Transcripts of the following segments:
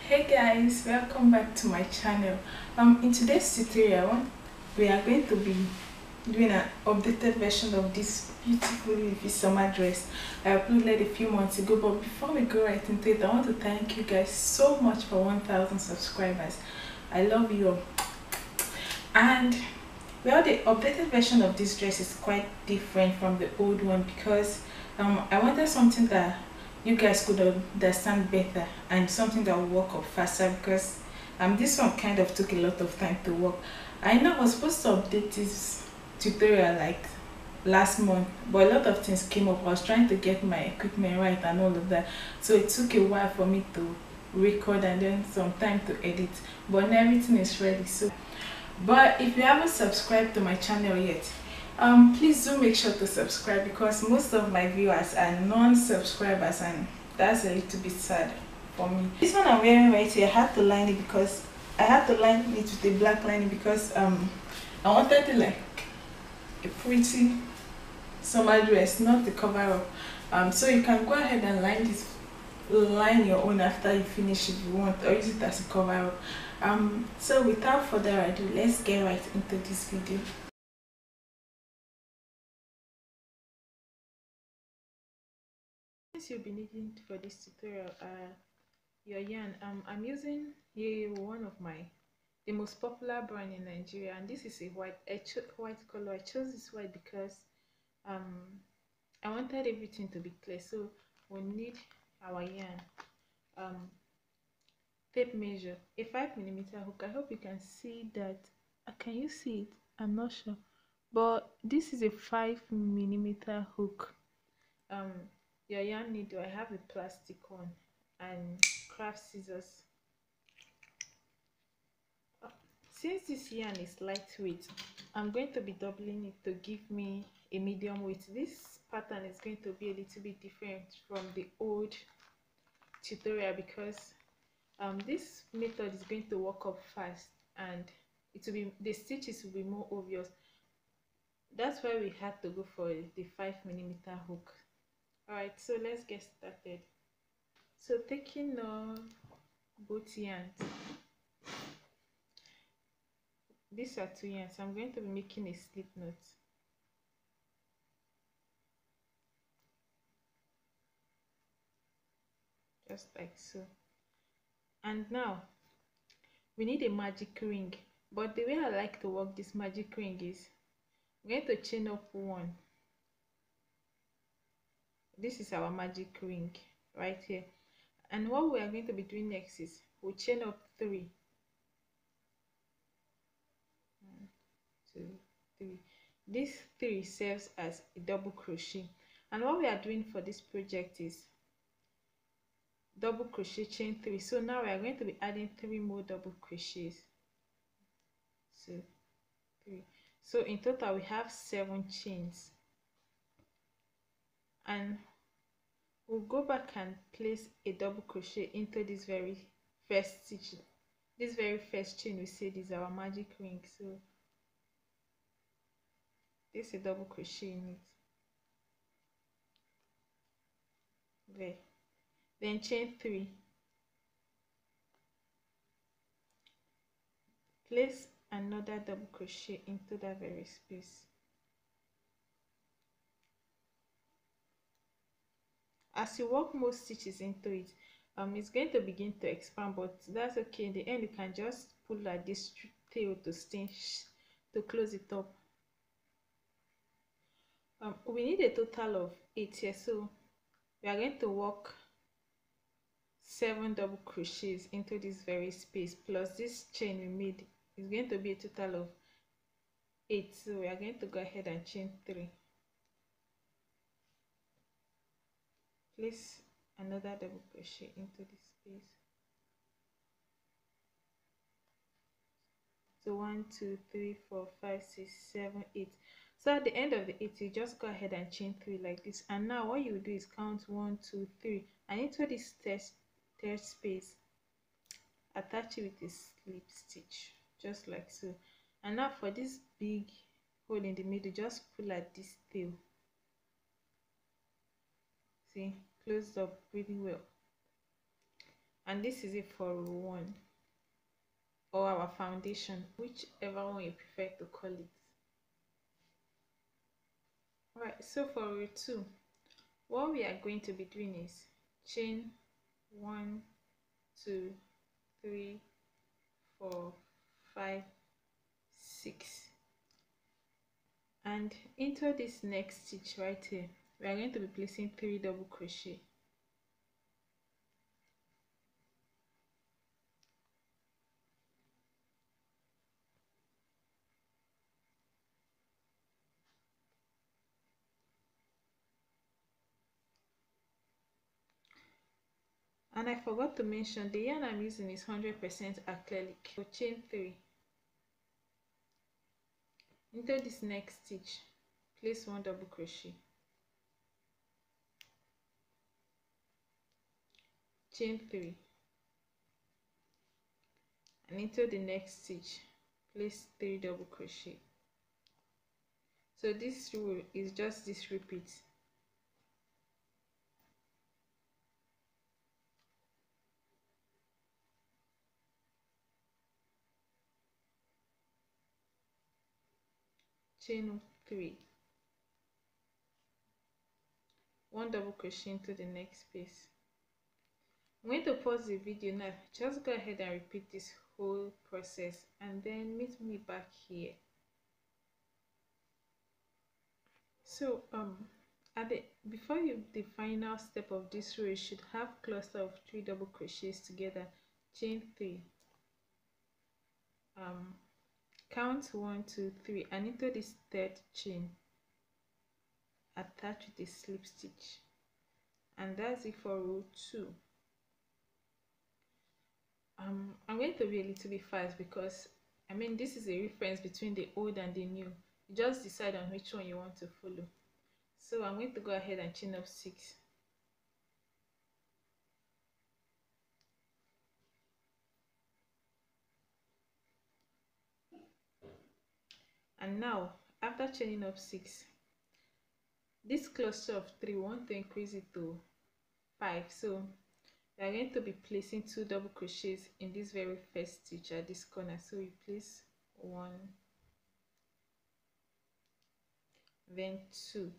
Hey guys, welcome back to my channel. In today's tutorial we are going to be doing an updated version of this beautiful leafy summer dress I uploaded a few months ago. But before we go right into it, I want to thank you guys so much for 1,000 subscribers. I love you all. And well, the updated version of this dress is quite different from the old one because I wanted something that you guys could understand better and something that will work up faster, because this one kind of took a lot of time to work. I know I was supposed to update this tutorial like last month, but a lot of things came up. I was trying to get my equipment right and all of that, so it took a while for me to record and then some time to edit, but now everything is ready. So but if you haven't subscribed to my channel yet, please do make sure to subscribe, because most of my viewers are non-subscribers and that's a little bit sad for me. This one I'm wearing right here, I had to line it because I had to line it with a black lining because I wanted it like a pretty summer dress, not the cover up. So you can go ahead and line your own after you finish if you want, or use it as a cover up. So without further ado, let's get right into this video. You'll be needing for this tutorial your yarn. I'm using here one of the most popular brand in Nigeria, and this is a white color. I chose this white because I wanted everything to be clear. So we need our yarn, tape measure, a 5mm hook. I hope you can see that. Can you see it? I'm not sure, but this is a 5mm hook. Your yarn needle, I have a plastic one, and craft scissors. Since this yarn is lightweight, I'm going to be doubling it to give me a medium weight. This pattern is going to be a little bit different from the old tutorial because this method is going to work up fast and the stitches will be more obvious. That's why we had to go for the 5mm hook. Alright, so let's get started. So taking both yarns, these are 2 yarns. I'm going to be making a slip knot. Just like so. And now we need a magic ring, but the way I like to work this magic ring is I'm going to chain up 1. This is our magic ring right here, and what we are going to be doing next is we'll chain up 3. 1, 2, 3. This 3 serves as a double crochet, and what we are doing for this project is double crochet, chain 3. So now we are going to be adding 3 more double crochets. 2, 3. So in total we have 7 chains, and we'll go back and place a double crochet into this very first stitch. This very first chain, we said, is our magic ring. So this is a double crochet in it. There. Then chain 3. Place another double crochet into that very space. As you work more stitches into it, it's going to begin to expand, but that's okay. In the end, you can just pull at this tail to stitch to close it up. We need a total of 8 here, so we are going to work 7 double crochets into this very space, plus this chain we made is going to be a total of 8. So we are going to go ahead and chain 3. Place another double crochet into this space. So 1, 2, 3, 4, 5, 6, 7, 8. So at the end of the 8, you just go ahead and chain 3 like this. And now what you do is count 1, 2, 3, and into this third space, attach it with a slip stitch, just like so. And now for this big hole in the middle, just pull at this tail. See, closed up really well. and this is it for row 1, or our foundation, whichever one you prefer to call it. Alright, so for row 2, what we are going to be doing is chain 1, 2, 3, 4, 5, 6, and into this next stitch right here we are going to be placing 3 double crochet. And I forgot to mention the yarn I'm using is 100% acrylic. So chain 3. Into this next stitch, place 1 double crochet. Chain 3. And into the next stitch, place 3 double crochet. So this rule is just this repeat. Chain 3, 1 double crochet into the next space. I'm going to pause the video now. Just go ahead and repeat this whole process and then meet me back here. So before the final step of this row, you should have cluster of 3 double crochets together. Chain 3. Count 1, 2, 3, and into this third chain, attach with a slip stitch, and that's it for row 2. I'm going to be a little bit fast because this is a reference between the old and the new. You just decide on which one you want to follow. So I'm going to go ahead and chain up 6. And now after chaining up 6, this cluster of 3 we want to increase it to 5. So we are going to be placing 2 double crochets in this very first stitch at this corner. So you place 1, then 2,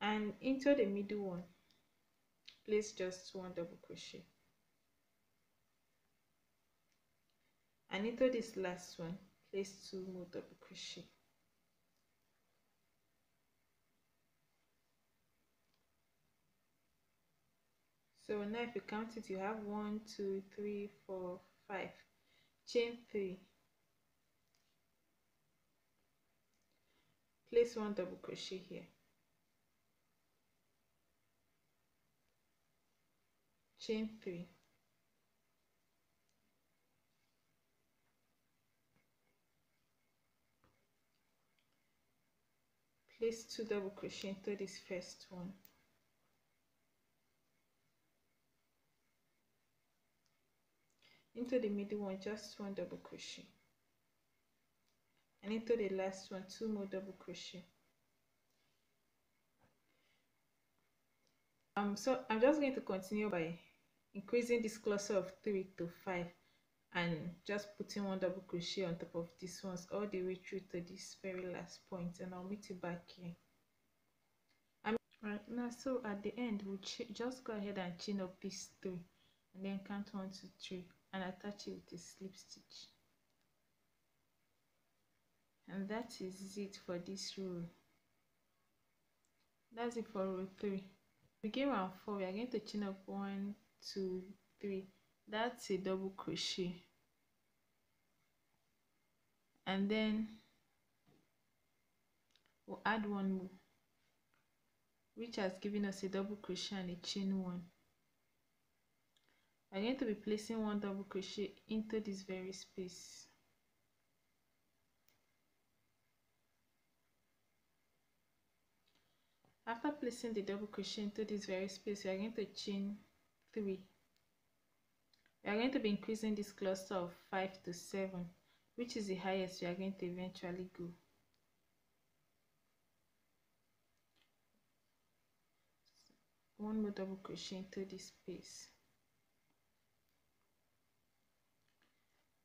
and into the middle one place just 1 double crochet, and into this last one place 2 more double crochet. So now if you count it, you have 1, 2, 3, 4, 5. Chain 3, place 1 double crochet here, chain 3, place 2 double crochet into this first one, into the middle one just 1 double crochet, and into the last one 2 more double crochet. So I'm just going to continue by increasing this cluster of 3 to 5 and just putting 1 double crochet on top of these ones all the way through to this very last point, and I'll meet you back here. Right now, so at the end we'll just go ahead and chain up these 3 and then count 1, 2, 3 and attach it with a slip stitch, and that is it for this row. That's it for row 3. Begin round 4, we are going to chain up 1, 2, 3. That's a double crochet, and then we'll add 1 more, which has given us a double crochet and a chain 1. I'm going to be placing 1 double crochet into this very space. After placing the double crochet into this very space, we are going to chain 3. We are going to be increasing this cluster of 5 to 7, which is the highest we are going to eventually go. one more double crochet into this space,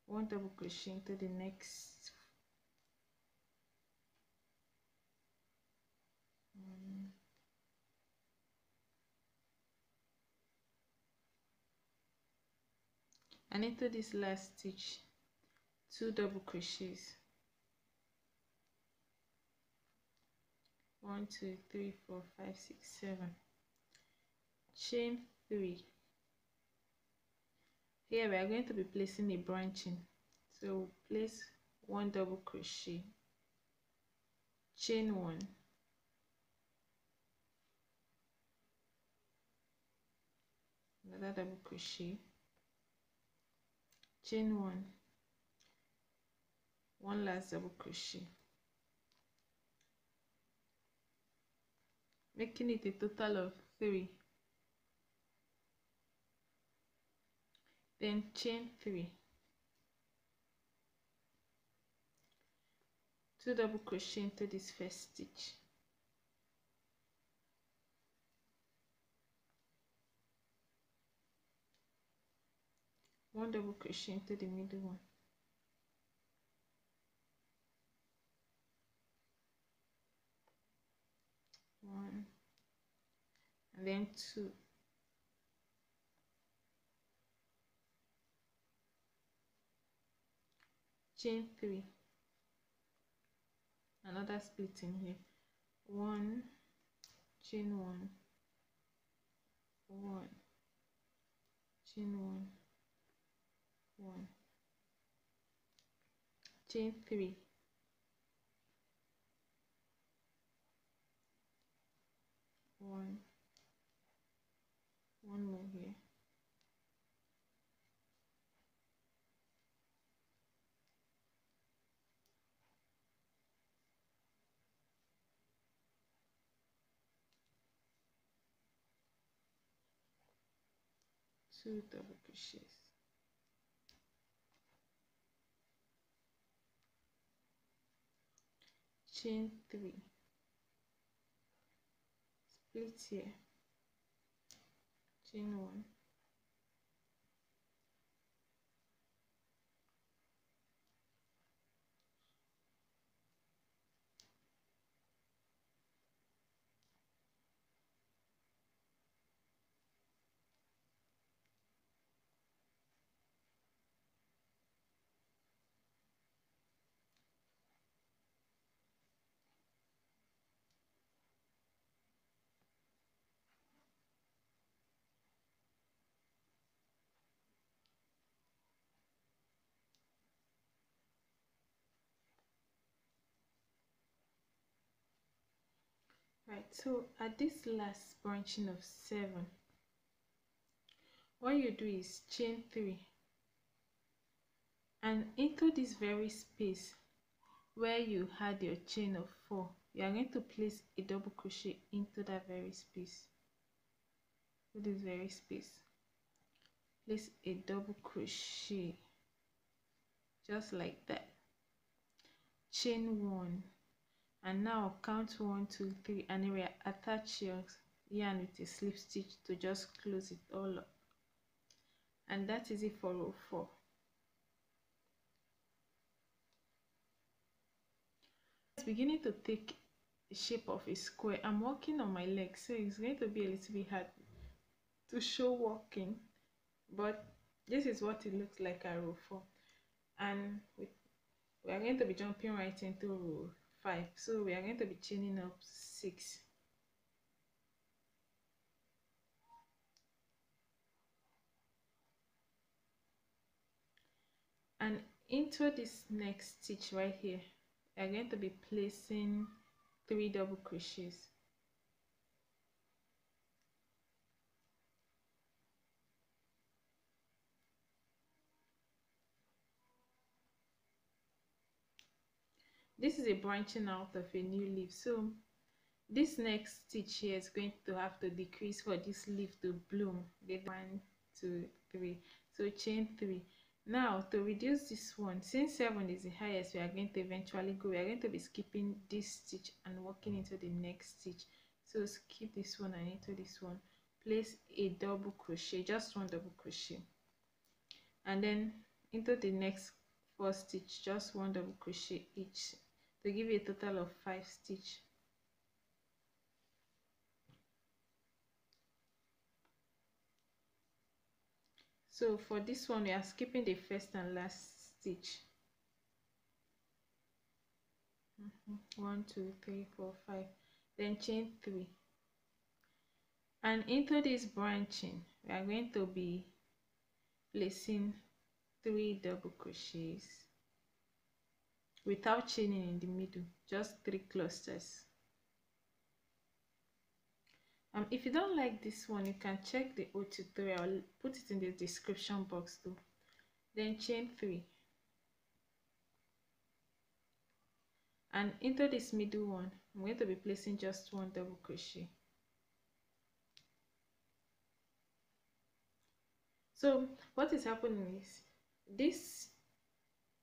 one double crochet into the next one, and into this last stitch 2 double crochets, 1 2 3 4 5 6 7, chain 3. Here we are going to be placing a branching, so we'll place 1 double crochet, chain 1, another double crochet, chain 1, one last double crochet, making it a total of 3. Then chain 3, 2 double crochet into this first stitch, one double crochet into the middle one, one, and then 2, chain 3, another split in here, 1, chain 1, 1, chain 1, 1, chain 3, 1, one more here, two double crochets, chain 3, split here, chain 1, right. So at this last branching of 7, what you do is chain 3, and into this very space where you had your chain of 4, you are going to place a double crochet into that very space, to this very space, place a double crochet just like that, chain 1, and now count 1 2 3, and then we attach your yarn with a slip stitch to just close it all up, and that is it for row 4. It's beginning to take the shape of a square. I'm working on my leg, so it's going to be a little bit hard to show walking, but this is what it looks like at row 4, and we are going to be jumping right into row 5, so we are going to be chaining up 6, and into this next stitch right here we are going to be placing 3 double crochets, this is a branching out of a new leaf, so this next stitch here is going to have to decrease for this leaf to bloom. 1 2 3, so chain 3. Now to reduce this one, since 7 is the highest, we are going to eventually go, we are going to be skipping this stitch and walking into the next stitch, so skip this one and into this one, place a double crochet, just one double crochet, and then into the next 4 stitch just one double crochet each to give you a total of 5 stitch. So for this one we are skipping the first and last stitch. 1 2 3 4 5, then chain 3, and into this branching we are going to be placing 3 double crochets without chaining in the middle, just 3 clusters. If you don't like this one, you can check the old tutorial. I'll put it in the description box too. Then chain 3, and into this middle one I'm going to be placing just one double crochet. So what is happening is this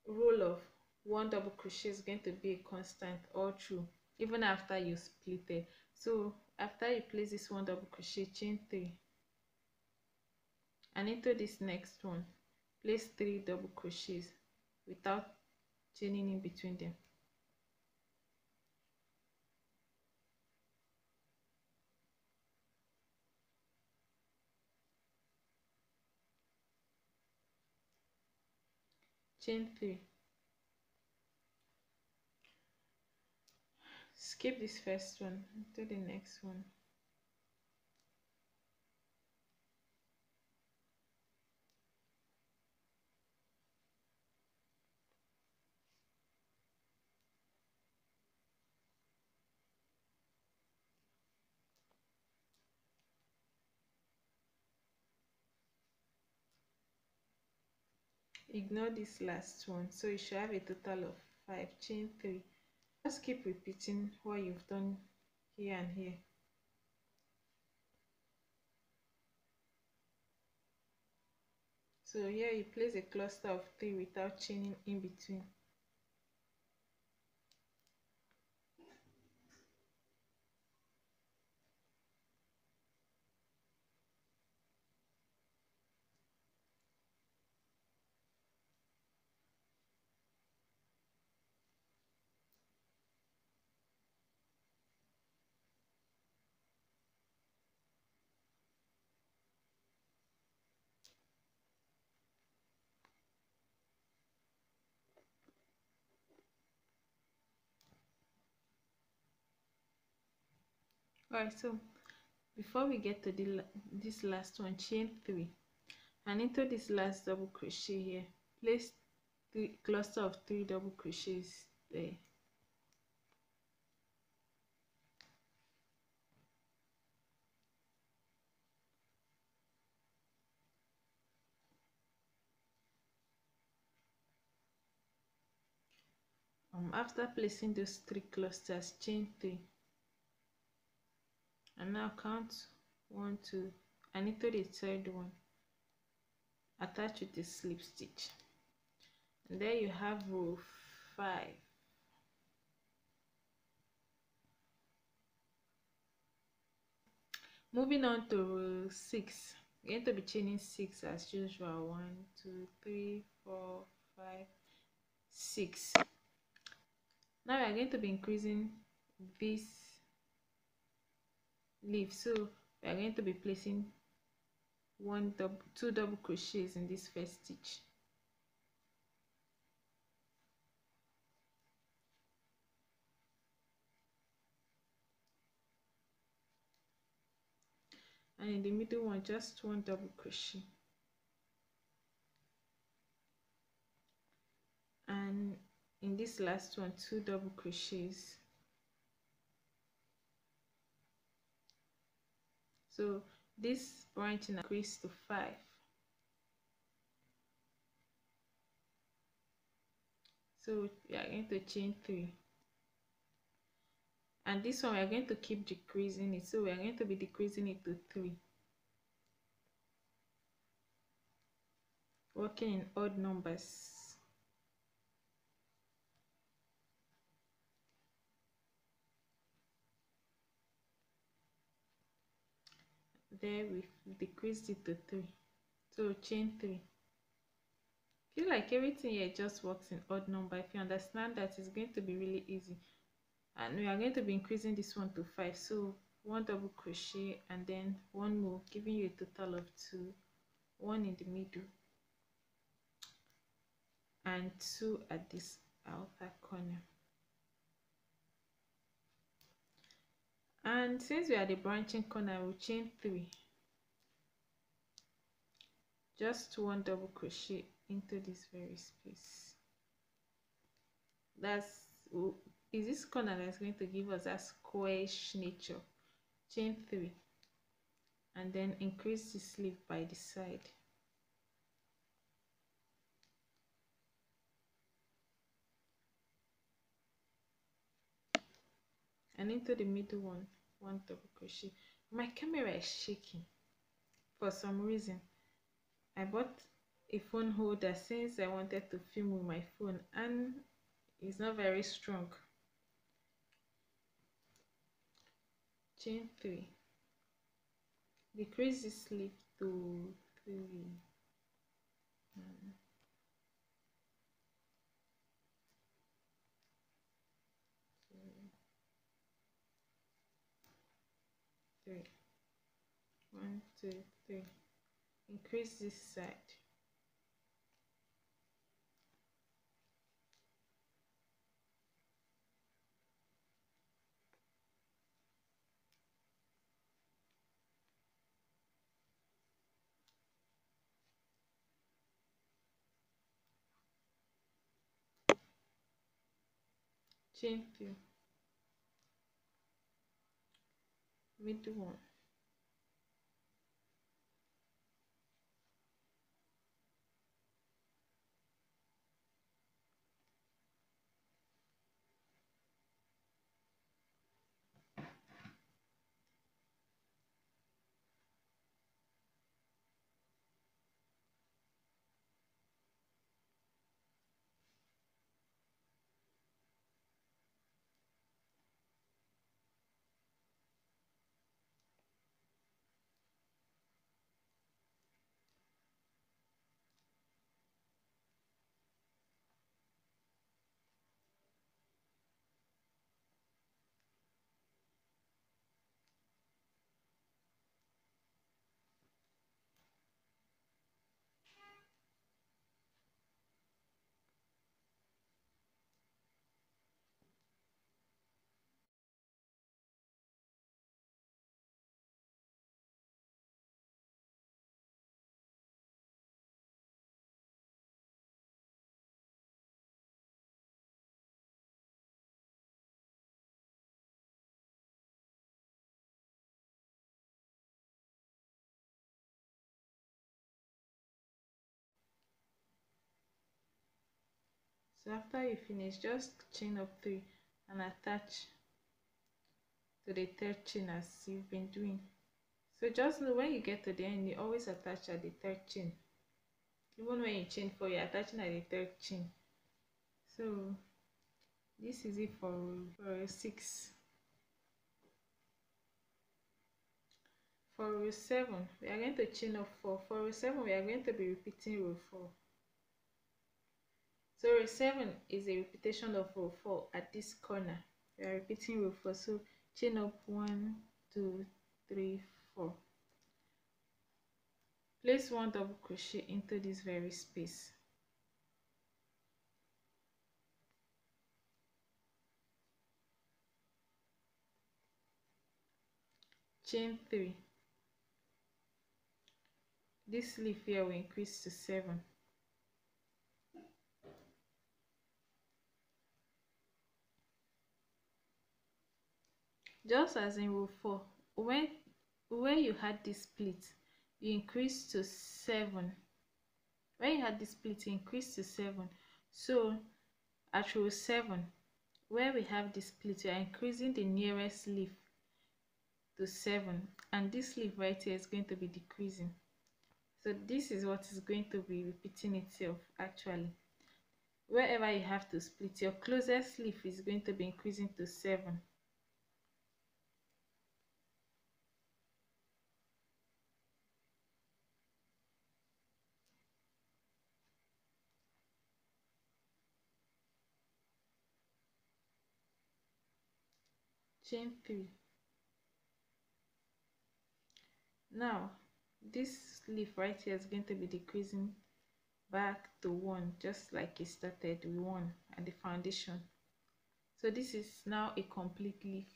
roll of one double crochet is going to be a constant all through, even after you split it. So after you place this one double crochet, chain 3, and into this next one place 3 double crochets without chaining in between them. Chain 3, skip this first one to the next one, ignore this last one, so you should have a total of 5. Chain 3, just keep repeating what you've done here and here. So here you place a cluster of 3 without chaining in between. Alright, so before we get to this last one, chain 3, and into this last double crochet here place 3 cluster of 3 double crochets there. After placing those 3 clusters, chain 3, and now count 1 2, and into the third one attach with the slip stitch, and there you have row 5. Moving on to row 6, you're going to be chaining 6 as usual. 1 2 3 4 5 6. Now we are going to be increasing this leaf, so we are going to be placing 2 double crochets in this first stitch, and in the middle one just 1 double crochet, and in this last one 2 double crochets. So this branching increase to 5. So we are going to chain 3, and this one we are going to keep decreasing it, so we are going to be decreasing it to 3, working in odd numbers. there we've decreased it to 3, so chain 3. Feel like everything here just works in odd number. If you understand that, it's going to be really easy. And we are going to be increasing this one to 5, so 1 double crochet and then 1 more, giving you a total of 2, 1 in the middle and 2 at this outer corner. And since we are the branching corner, we'll chain 3, just 1 double crochet into this very space. Is this corner that's going to give us that squarish nature. Chain 3 and then increase the sleeve by the side. And into the middle one, 1 double crochet. My camera is shaking for some reason. I bought a phone holder since I wanted to film with my phone and it's not very strong. Chain 3, decrease the sleeve to 3, 3, 1, 2, 3. Increase this side. Chain 3, middle one, so after you finish, just chain up 3 and attach to the 3rd chain as you've been doing. So just know when you get to the end, you always attach at the 3rd chain. Even when you chain 4, you're attaching at the 3rd chain. So this is it for row 6. For row 7, we are going to chain up 4. For row 7, we are going to be repeating row 4. So row 7 is a repetition of row 4 at this corner. We are repeating row 4. So chain up 1, 2, 3, 4. Place 1 double crochet into this very space. Chain 3. This leaf here will increase to 7. Just as in row 4, when you had this split, you increase to 7. When you had this split, you increase to 7. So at row 7, where we have this split, we are increasing the nearest leaf to 7, and this leaf right here is going to be decreasing. So this is what is going to be repeating itself actually. Wherever you have to split, your closest leaf is going to be increasing to 7. chain 3. Now this leaf right here is going to be decreasing back to 1, just like it started with 1 at the foundation. So this is now a complete leaf.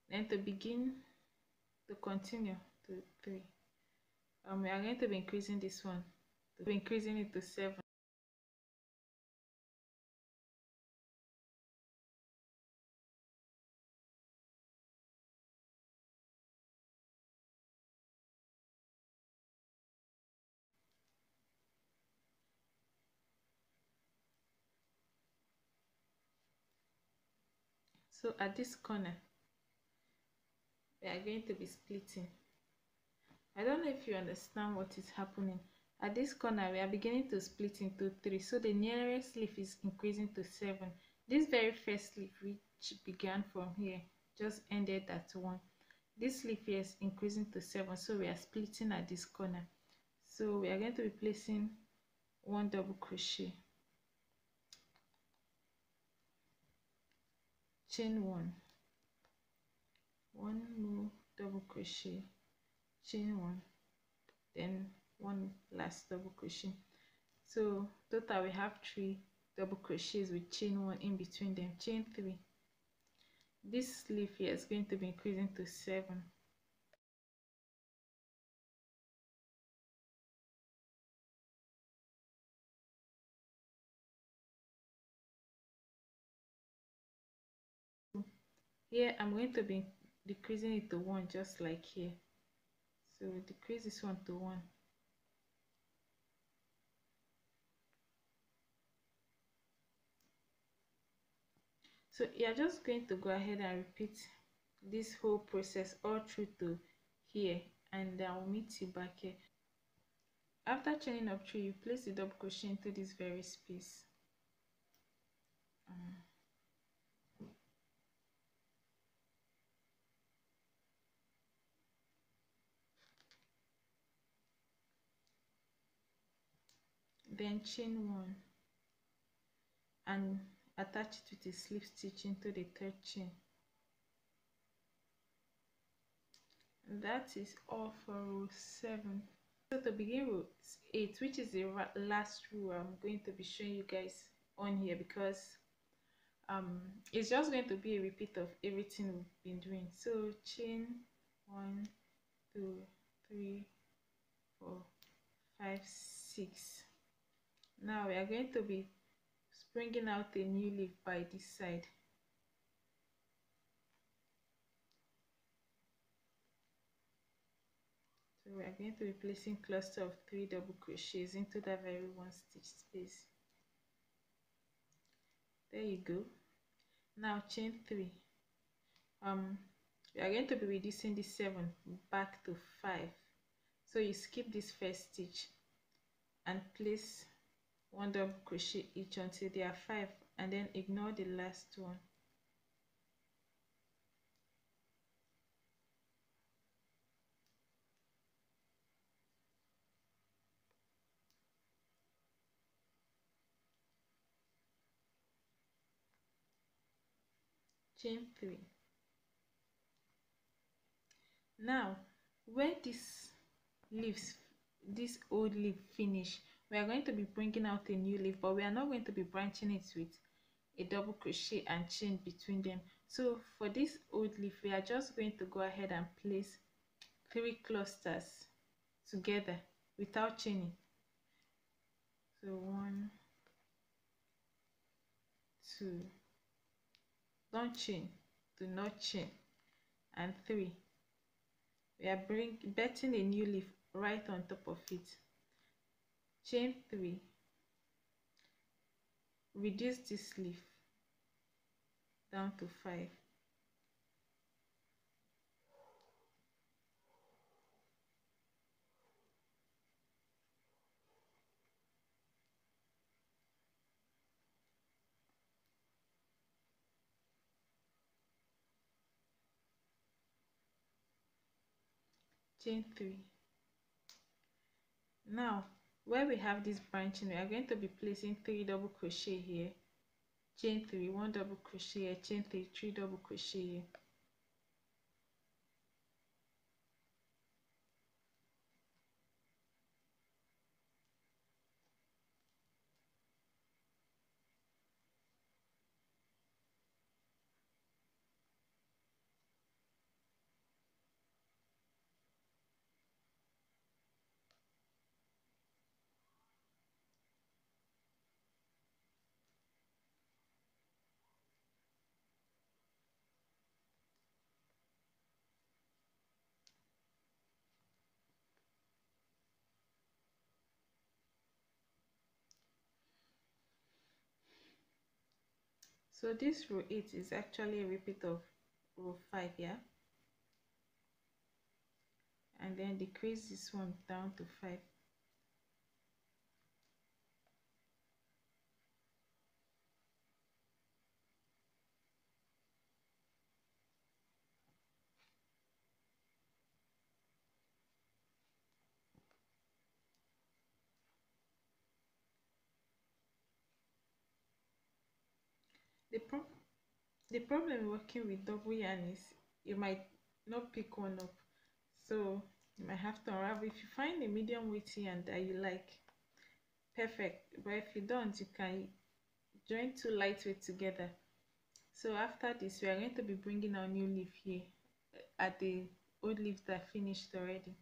Then to begin to continue to 3, we are going to be increasing this one, to be increasing it to 7. So at this corner we are going to be splitting. I don't know if you understand what is happening. At this corner we are beginning to split into 3, so the nearest leaf is increasing to 7. This very first leaf, which began from here, just ended at 1. This leaf here is increasing to 7, so we are splitting at this corner. So we are going to be placing 1 double crochet, chain 1 more double crochet, chain 1, then 1 last double crochet. So total we have 3 double crochets with chain 1 in between them, chain 3. This leaf here is going to be increasing to 7. Here I'm going to be decreasing it to 1, just like here. So decrease this one to 1. So you're just going to go ahead and repeat this whole process all through to here, and I'll meet you back here. After chaining up 3, you place the double crochet into this very space. Then chain 1 and attach it with a slip stitch into the 3rd chain. And that is all for row 7. So to begin row 8, which is the last row I'm going to be showing you guys on here, because it's just going to be a repeat of everything we've been doing. So chain 1, 2, 3, 4, 5, 6. Now we are going to be springing out a new leaf by this side. So we are going to be placing cluster of 3 double crochets into that very 1 stitch space. There you go. Now chain 3. We are going to be reducing this 7 back to 5. So you skip this first stitch and place 1 double crochet each until there are 5, and then ignore the last one. Chain 3. Now when this old leaf finish, we are going to be bringing out a new leaf, but we are not going to be branching it with a double crochet and chain between them. So for this old leaf, we are just going to go ahead and place 3 clusters together without chaining. So 1, 2, don't chain, do not chain, and 3. We are betting a new leaf right on top of it. Chain 3, reduce this leaf down to 5. Chain 3. Now where we have this branching, we are going to be placing 3 double crochet here chain 3, 1 double crochet here, chain 3, 3 double crochet here. So this row 8 is actually a repeat of row 5, yeah, and then decrease this one down to 5. The problem working with double yarn is you might not pick one up, so you might have to unravel. If you find a medium weight yarn that you like, perfect, but if you don't, you can join two lightweight together. So after this, we are going to be bringing our new leaf here at the old leaf that finished already.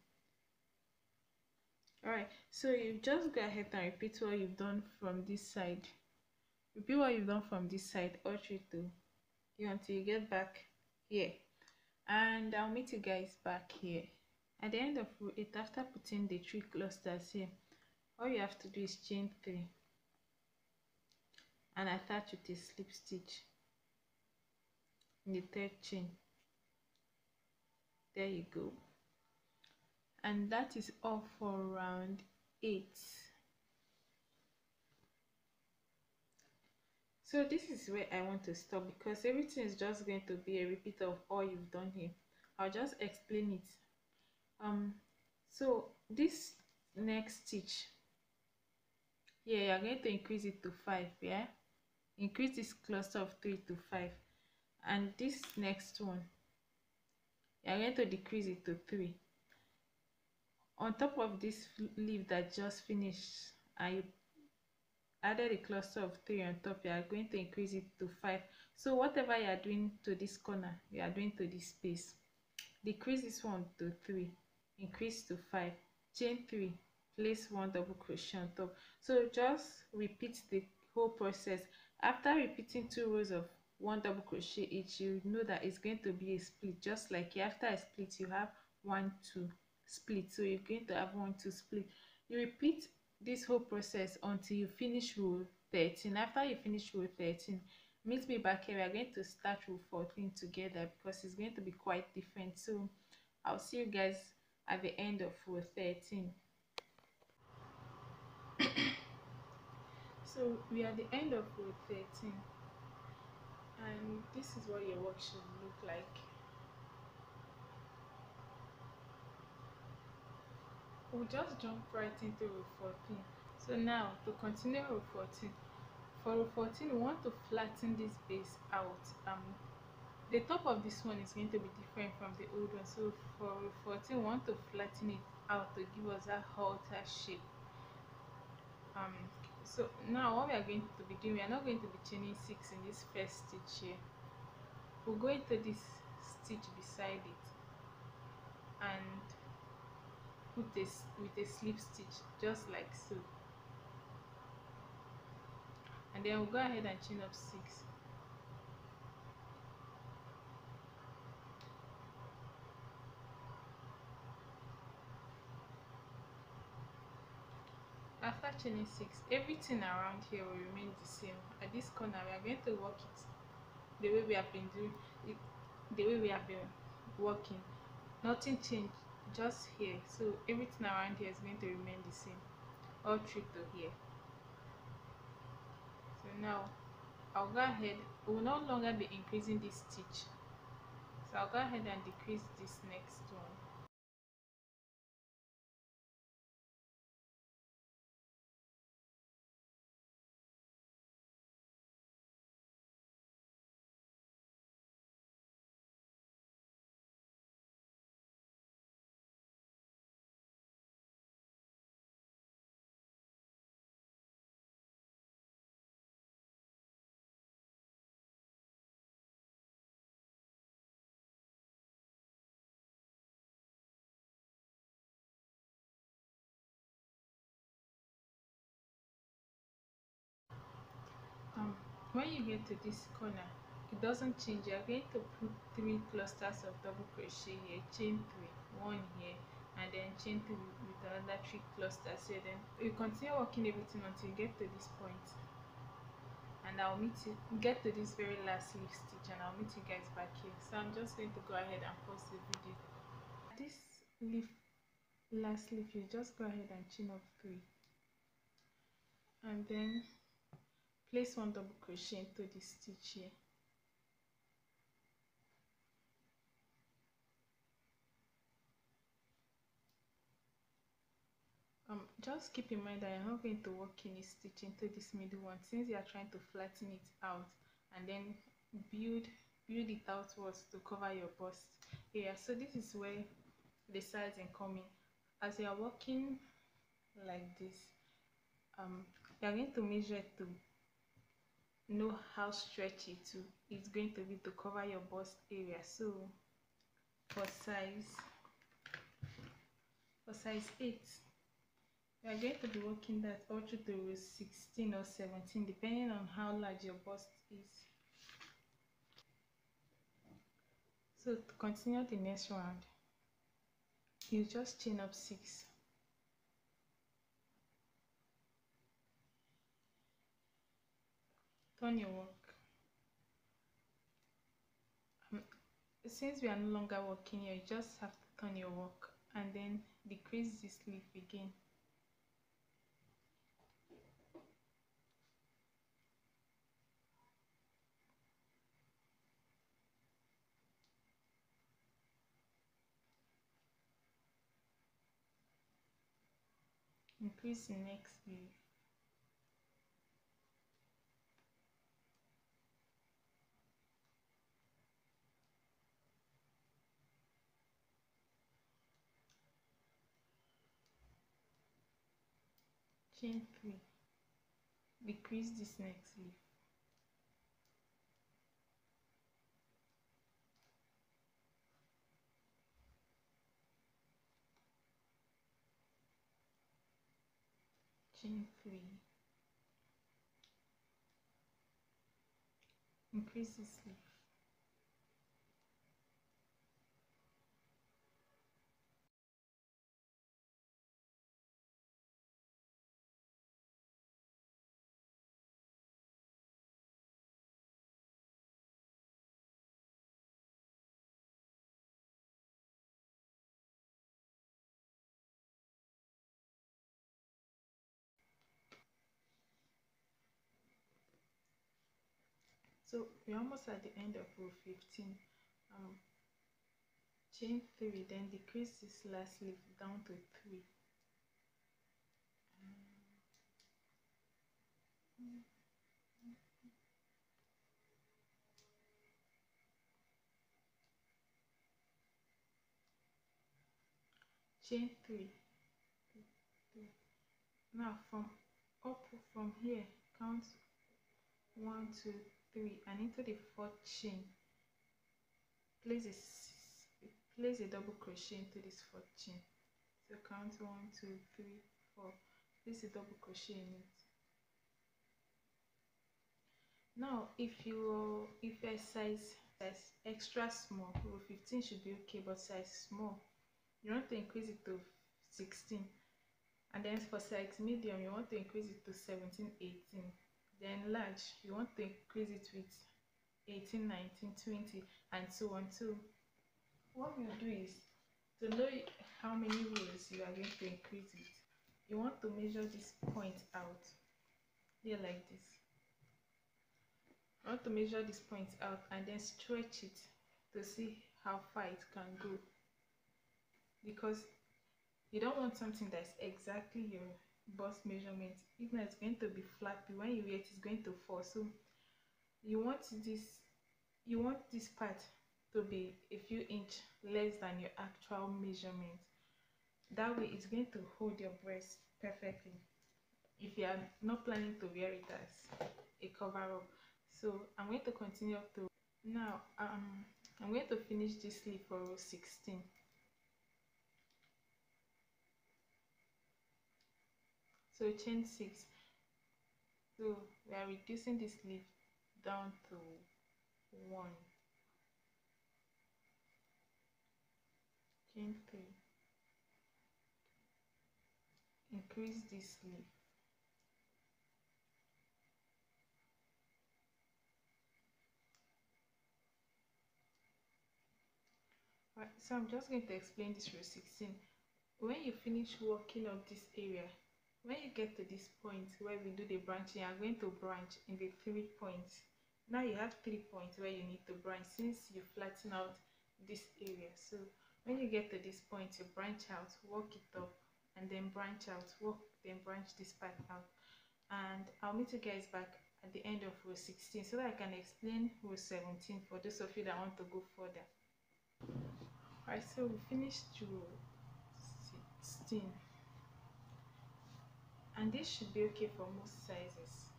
All right, so you just go ahead and repeat what you've done from this side. Repeat what you've done from this side all through to you until you get back here, and I'll meet you guys back here at the end of row 8. After putting the 3 clusters here, all you have to do is chain 3 and attach with a slip stitch in the 3rd chain. There you go, and that is all for round 8. So this is where I want to stop because everything is just going to be a repeat of all you've done here. I'll just explain it. So this next stitch here, you're going to increase it to 5, yeah, increase this cluster of 3 to 5, and this next one you're going to decrease it to 3 on top of this leaf that just finished, and you added a cluster of 3 on top. You are going to increase it to 5. So whatever you are doing to this corner, you are doing to this space. Decrease this one to 3, increase to 5, chain 3, place 1 double crochet on top. So just repeat the whole process. After repeating 2 rows of 1 double crochet each, you know that it's going to be a split. Just like after a split, you have 1 2 split, so you're going to have 1 2 split. You repeat this whole process until you finish row 13. After you finish row 13, meet me back here. We are going to start row 14 together because it's going to be quite different. So I'll see you guys at the end of row 13. So we are at the end of row 13, and this is what your work should look like. We'll just jump right into row 14. So now to continue row 14, for row 14 we want to flatten this base out. The top of this one is going to be different from the old one, so for row 14 we want to flatten it out to give us that halter shape. So now what we are going to be doing, we are not going to be chaining 6 in this first stitch here. We'll go into this stitch beside it and put this with a slip stitch just like so, and then we'll go ahead and chain up 6. After chaining 6, everything around here will remain the same. At this corner we are going to work it the way we have been doing it, the way we have been working. Nothing changed, just here. So everything around here is going to remain the same all through to here. So now I'll go ahead, we will no longer be increasing this stitch, so I'll go ahead and decrease this next one. When you get to this corner, it doesn't change. You are going to put 3 clusters of double crochet here, chain 3, one here, and then chain 3 with the other 3 clusters here. Then you continue working everything until you get to this point, and I'll meet you get to this very last leaf stitch, and I'll meet you guys back here. So I'm just going to go ahead and pause the video. This last leaf, you just go ahead and chain up 3, and then place 1 double crochet into this stitch here. Just keep in mind that you're not going to work any stitch into this middle one, since you are trying to flatten it out and then build it outwards to cover your bust area. So this is where the sizing come in. As you are working like this, you're going to measure to know how stretchy it's going to be to cover your bust area. So for size 8, we are going to be working that all through to row 16 or 17, depending on how large your bust is. So to continue the next round, you just chain up 6, turn your work. Since we are no longer working here, you just have to turn your work and then decrease this leaf again. Increase the next leaf. Chain 3. Decrease this next leaf. Chain 3. Increase this leaf. So we're almost at the end of row 15. Chain 3, then decrease this last leaf down to 3. Chain 3. Now from here, count 1, 2, 3, and into the 4th chain, place a double crochet into this 4th chain. So count 1, 2, 3, 4. Place a double crochet in it. Now if you're size extra small, row 15 should be okay, but size small, you want to increase it to 16, and then for size medium you want to increase it to 17, 18, then large you want to increase it with 18, 19, 20, and so on. So what you do is, to know how many rows you are going to increase it, you want to measure this point out here like this. I want to measure this point out and then stretch it to see how far it can go, because you don't want something that's exactly your bust measurement. If not, it's going to be flappy. When you wear it, it's going to fall. So you want this part to be a few inches less than your actual measurement. That way it's going to hold your breast perfectly if you are not planning to wear it as a cover up. So I'm going to continue up to now. I'm going to finish this sleeve for row 16. So chain 6. So we are reducing this sleeve down to 1, chain 3, increase this leaf, right. So I'm just going to explain this row 16. When you finish working up this area, when you get to this point where we do the branching, you are going to branch in the 3 points. Now you have 3 points where you need to branch since you flatten out this area. So when you get to this point, you branch out, work it up, and then branch out, work, then branch this part out. And I'll meet you guys back at the end of row 16 so that I can explain row 17 for those of you that want to go further. Alright, so we finished row 16, and this should be okay for most sizes.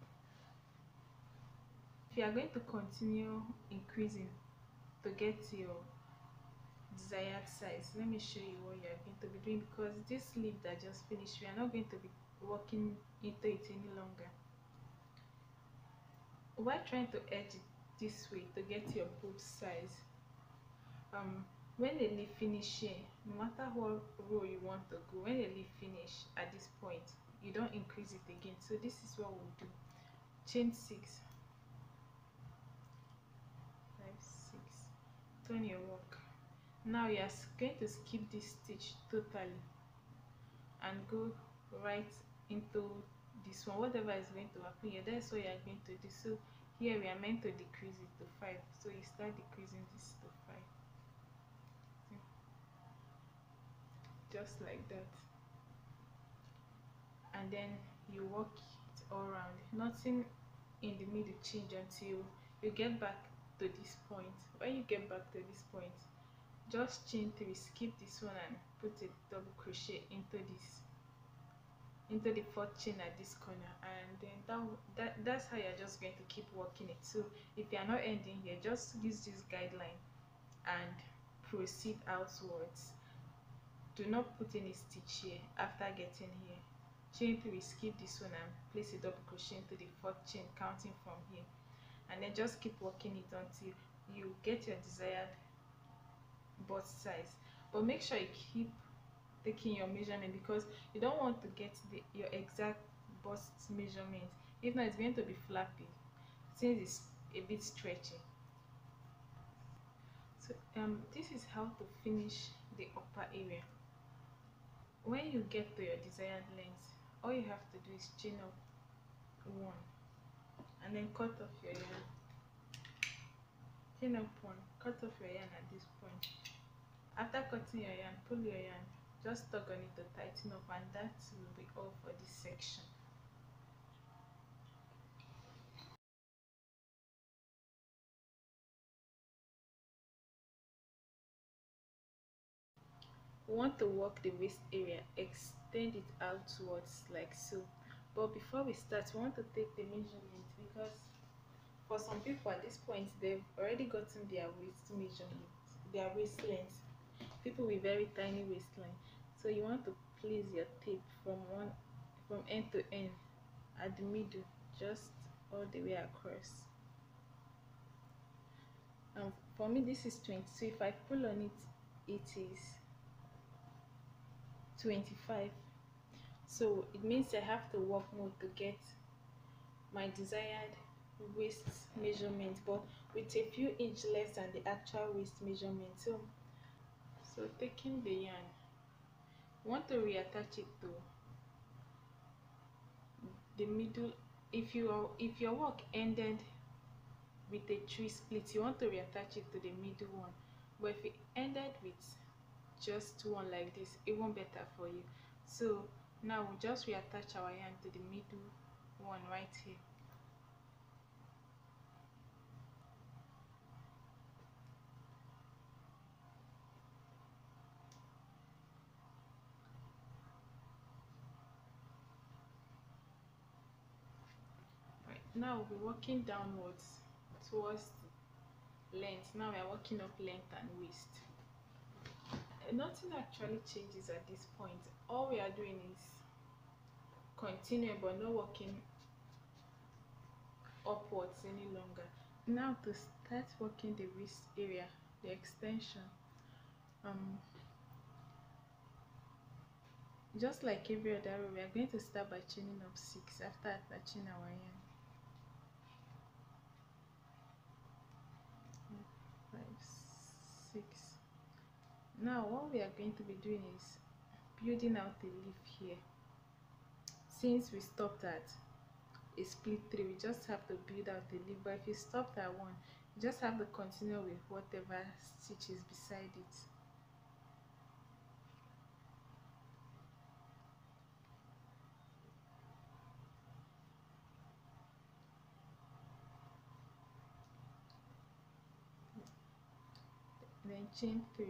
If you are going to continue increasing to get your desired size, let me show you what you are going to be doing, because this sleeve that just finished, we are not going to be working into it any longer. While trying to edge it this way to get your boob size, when the leaf finish here, no matter what row you want to go, when the leaf finish at this point, you don't increase it again. So this is what we'll do: chain 6, 5, 6, turn your work. Now you are going to skip this stitch totally and go right into this one. Whatever is going to happen here, that's what you are going to do. So here we are meant to decrease it to 5, so you start decreasing this to 5, just like that, and then you work it all around. Nothing in the middle change until you get back to this point. When you get back to this point, just chain 3, skip this one, and put a double crochet into this, into the 4th chain at this corner, and then that's how you're just going to keep working it. So if you are not ending here, just use this guideline and proceed outwards. Do not put any stitch here after getting here. Chain 3, skip this one, and place a double crochet into the 4th chain, counting from here, and then just keep working it until you get your desired bust size. But make sure you keep taking your measurement, because you don't want to get your exact bust measurement. If not, it's going to be flappy since it's a bit stretchy. So this is how to finish the upper area. When you get to your desired length, all you have to do is chain up 1 and then cut off your yarn. Chain up 1, cut off your yarn at this point. After cutting your yarn, pull your yarn, just tug on it to tighten up, and that will be all for this section. We want to work the waist area, extend it outwards like so. But before we start, we want to take the measurement, because for some people at this point, they've already gotten their waist measurement, their waist length. People with very tiny waistline. So you want to place your tape from end to end at the middle, just all the way across. For me, this is 20. So if I pull on it, it is 25. So it means I have to work more to get my desired waist measurement, but with a few inches less than the actual waist measurement. So taking the yarn, you want to reattach it to the middle. If your work ended with a 3 split, you want to reattach it to the middle one. But if it ended with just one like this, even better for you. So now we just reattach our yarn to the middle one right here. Right, now we'll be working downwards towards length. Now we are working up length and waist. Nothing actually changes at this point. All we are doing is continuing, but not working upwards any longer. Now to start working the wrist area, the extension, just like every other row, we are going to start by chaining up 6 after attaching our yarn. 5, 6. Now what we are going to be doing is building out the leaf here. Since we stopped at a split 3, we just have to build out the leaf, but if you stopped at 1, you just have to continue with whatever stitch is beside it. Then chain 3,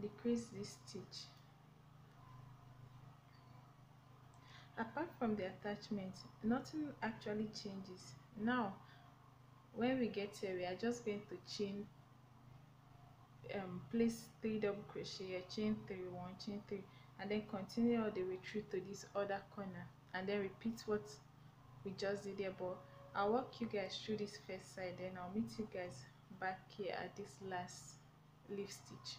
decrease this stitch. Apart from the attachment, nothing actually changes. Now when we get here, we are just going to chain, place 3 double crochet here, chain 3, 1, chain 3, and then continue all the way through to this other corner, and then repeat what we just did here. But I'll walk you guys through this first side, then I'll meet you guys back here at this last leaf stitch.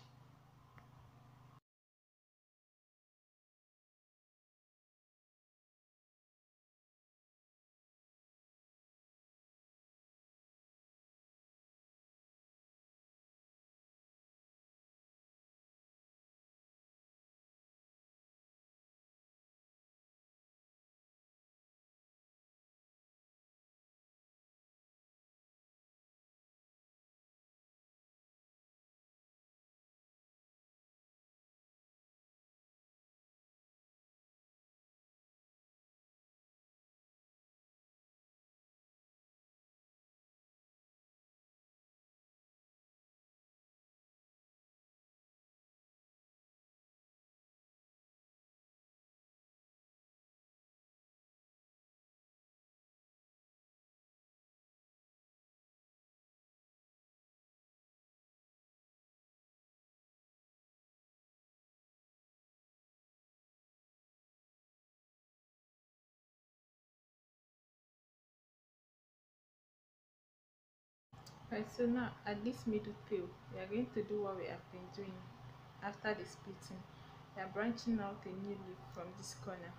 Right, so now at this middle tail, we are going to do what we have been doing after the splitting. We are branching out a new leaf from this corner,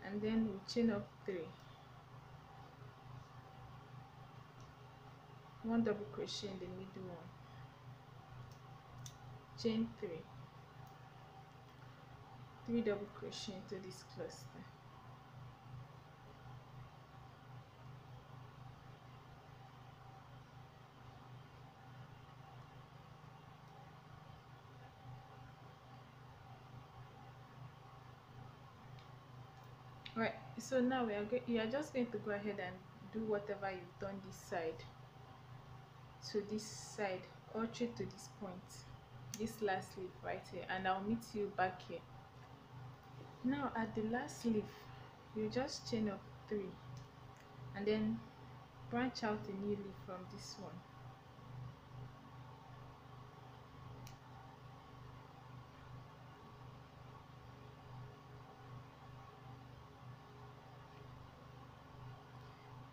and then we chain up 3, 1 double crochet in the middle one, chain 3, 3 double crochet into this cluster, right. So now you are just going to go ahead and do whatever you've done this side to this side, all through to this point, this last leaf right here, and I'll meet you back here. Now at the last leaf, you just chain up 3 and then branch out a new leaf from this one.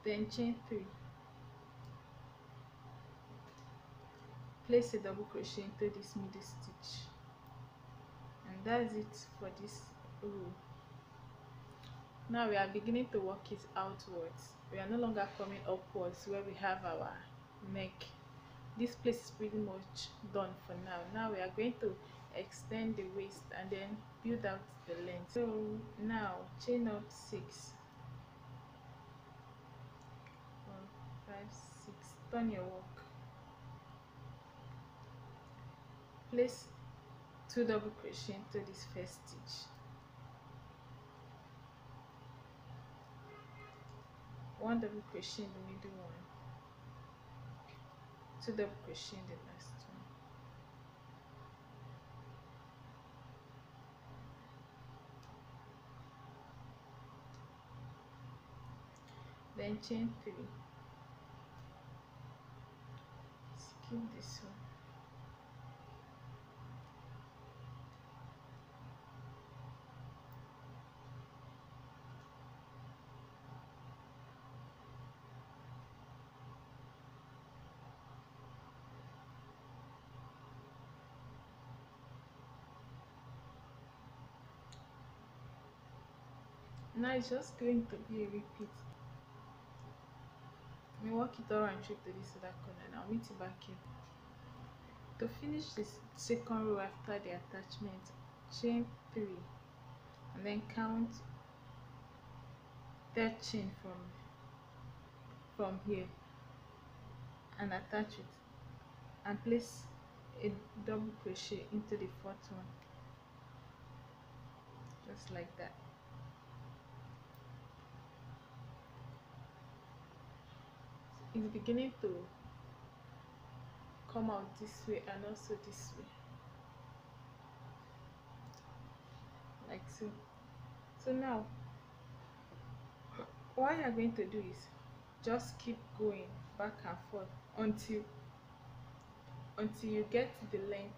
Then chain 3, place a double crochet into this middle stitch, and that's it for this row. Now we are beginning to work it outwards. We are no longer coming upwards where we have our neck. This place is pretty much done for now. Now we are going to extend the waist and then build out the length. So now chain up 6, 1, 5, 6, turn your work, place 2 double crochet into this first stitch, 1 double crochet in the middle one, 2 double crochet in the last one, then chain 3, skip this one, Now it's just going to be a repeat. We walk it around straight to this other corner and I'll meet you back here. To finish this second row after the attachment, chain 3 and then count 13 from here and attach it and place a double crochet into the fourth one, just like that. It's beginning to come out this way and also this way, like so. So now what you're going to do is just keep going back and forth until you get the length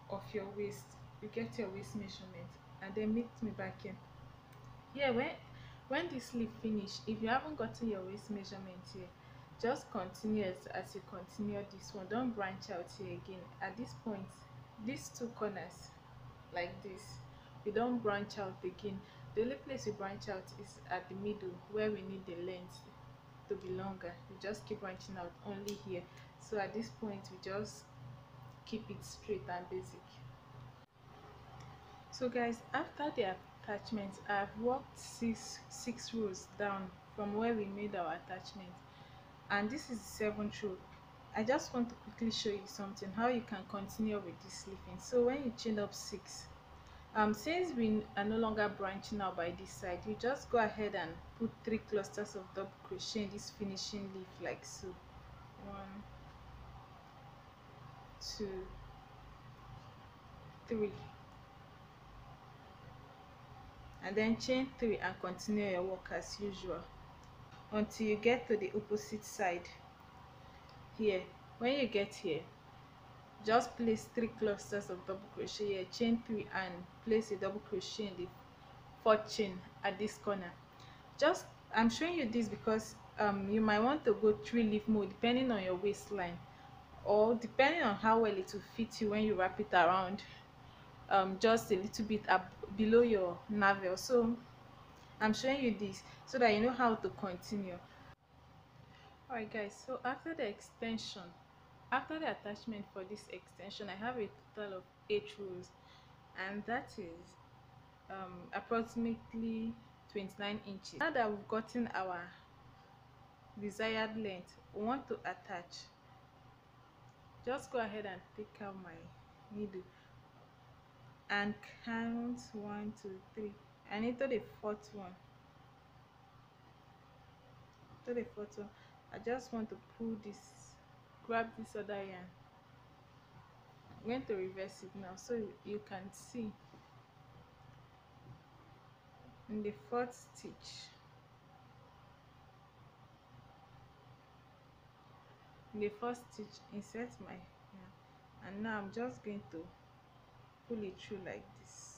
of your waist, you get your waist measurement, and then meet me back in here. When this sleeve finish, if you haven't gotten your waist measurement here, just continue as you continue this one. Don't branch out here again. At this point, these two corners like this, you don't branch out again. The only place you branch out is at the middle where we need the length to be longer. You just keep branching out only here. So at this point we just keep it straight and basic. So guys, after the attachment, I've worked six rows down from where we made our attachment, and this is the seventh row. I just want to quickly show you something, how you can continue with this sleeving. So when you chain up 6, since we are no longer branching out by this side, you just go ahead and put 3 clusters of double crochet in this finishing leaf, like so. 1, 2, 3, and then chain 3 and continue your work as usual until you get to the opposite side here. When you get here, just place 3 clusters of double crochet here, chain 3 and place a double crochet in the fourth chain at this corner. Just I'm showing you this because you might want to go 3 leaf mode depending on your waistline, or depending on how well it will fit you when you wrap it around just a little bit up below your navel. So I'm showing you this so that you know how to continue. Alright guys, so after the extension, after the attachment for this extension, I have a total of 8 rows, and that is approximately 29 inches. Now that we've gotten our desired length, we want to attach. Just go ahead and take out my needle and count 1, 2, 3, and into the fourth one. To the fourth one, I just want to pull this, grab this other yarn. I'm going to reverse it now so you can see in the fourth stitch. In the first stitch, insert my yarn, and now I'm just going to pull it through like this.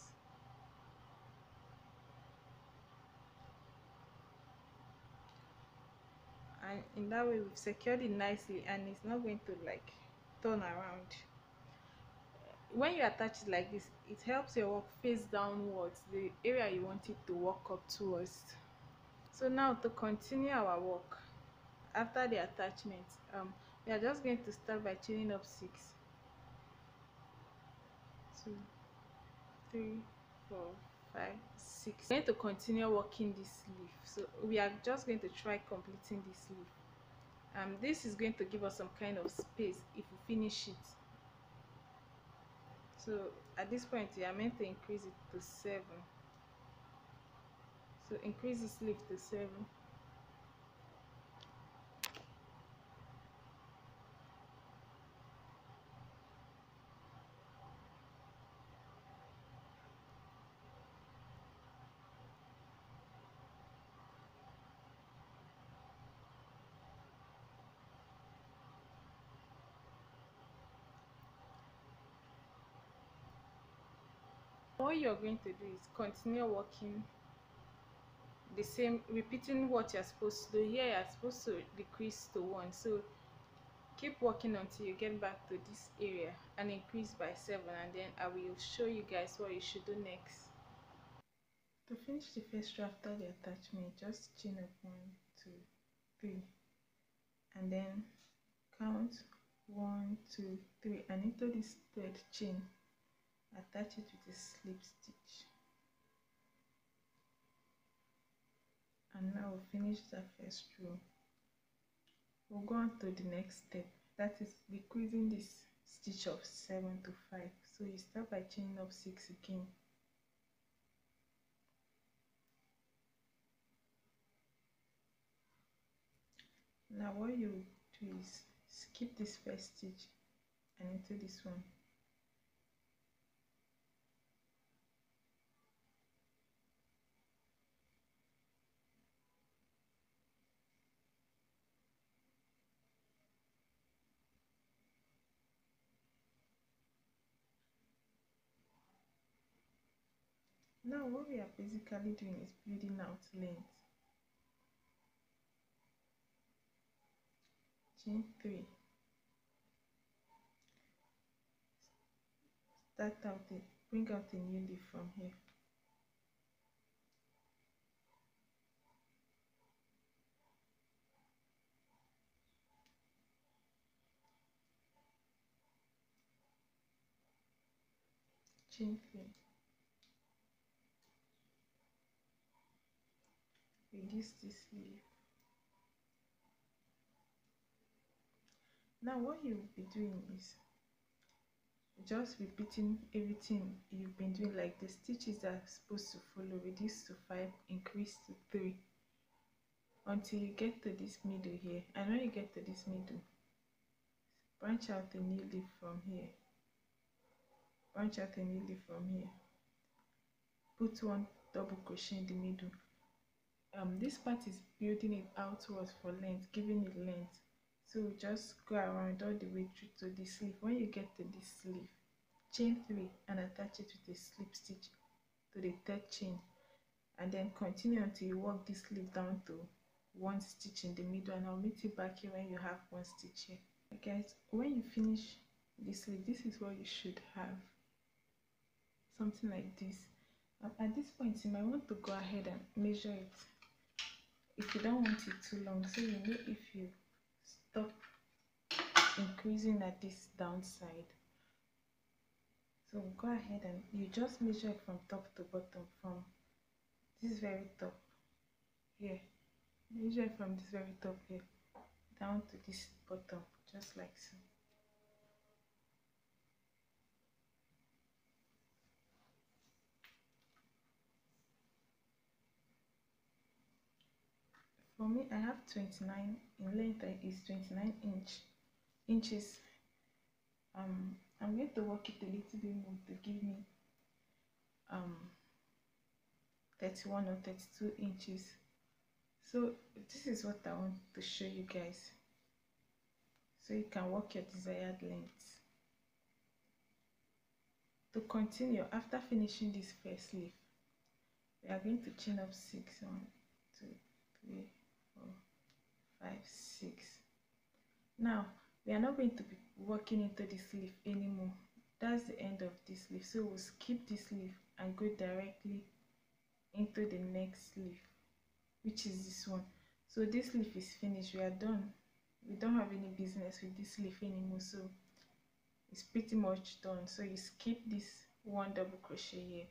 And in that way we've secured it nicely, and it's not going to like turn around. When you attach it like this, it helps your work face downwards, the area you want it to walk up towards. So now to continue our work after the attachment, we are just going to start by chaining up 6, 2, 3, 4, 5, 6. We're going to continue working this leaf, so we are just going to try completing this leaf. This is going to give us some kind of space if we finish it. So at this point we are meant to increase it to 7. So increase this leaf to 7. What you're going to do is continue working the same, repeating what you're supposed to do. Here you're supposed to decrease to 1, so keep working until you get back to this area and increase by 7, and then I will show you guys what you should do next. To finish the first row after the attachment, just chain up 1, 2, 3, and then count 1, 2, 3, and into this third chain attach it with a slip stitch. And now we'll finish the first row. We'll go on to the next step, that is decreasing this stitch of 7 to 5. So you start by chaining up 6 again. Now what you do is skip this first stitch and into this one. Now what we are basically doing is building out length. Chain 3. Bring out a new leaf from here. Chain 3. Reduce this leaf. Now what you will be doing is just repeating everything you've been doing, like the stitches that are supposed to follow, reduce to 5, increase to 3, until you get to this middle here. And when you get to this middle, branch out a new leaf from here. Branch out a new leaf from here. Put 1 double crochet in the middle. This part is building it outwards for length, giving it length. So just go around all the way through to this leaf. When you get to this leaf, chain 3 and attach it with a slip stitch to the third chain, and then continue until you work this leaf down to 1 stitch in the middle, and I'll meet you back here when you have 1 stitch here. Okay, guys, when you finish this leaf, this is what you should have, something like this. At this point you might want to go ahead and measure it if you don't want it too long, so you know if you stop increasing at this downside. So go ahead and you just measure it from top to bottom, from this very top here, measure it from this very top here down to this bottom, just like so. For me, I have 29 in length, is 29 inches. I'm going to work it a little bit more to give me 31 or 32 inches. So this is what I want to show you guys, so you can work your desired length. To continue, after finishing this first leaf, we are going to chain up 6. 1, 2, 3, 4, 5, 6. Now we are not going to be working into this leaf anymore. That's the end of this leaf, so we'll skip this leaf and go directly into the next leaf, which is this one. So this leaf is finished, we are done. We don't have any business with this leaf anymore, so it's pretty much done. So you skip this 1 double crochet here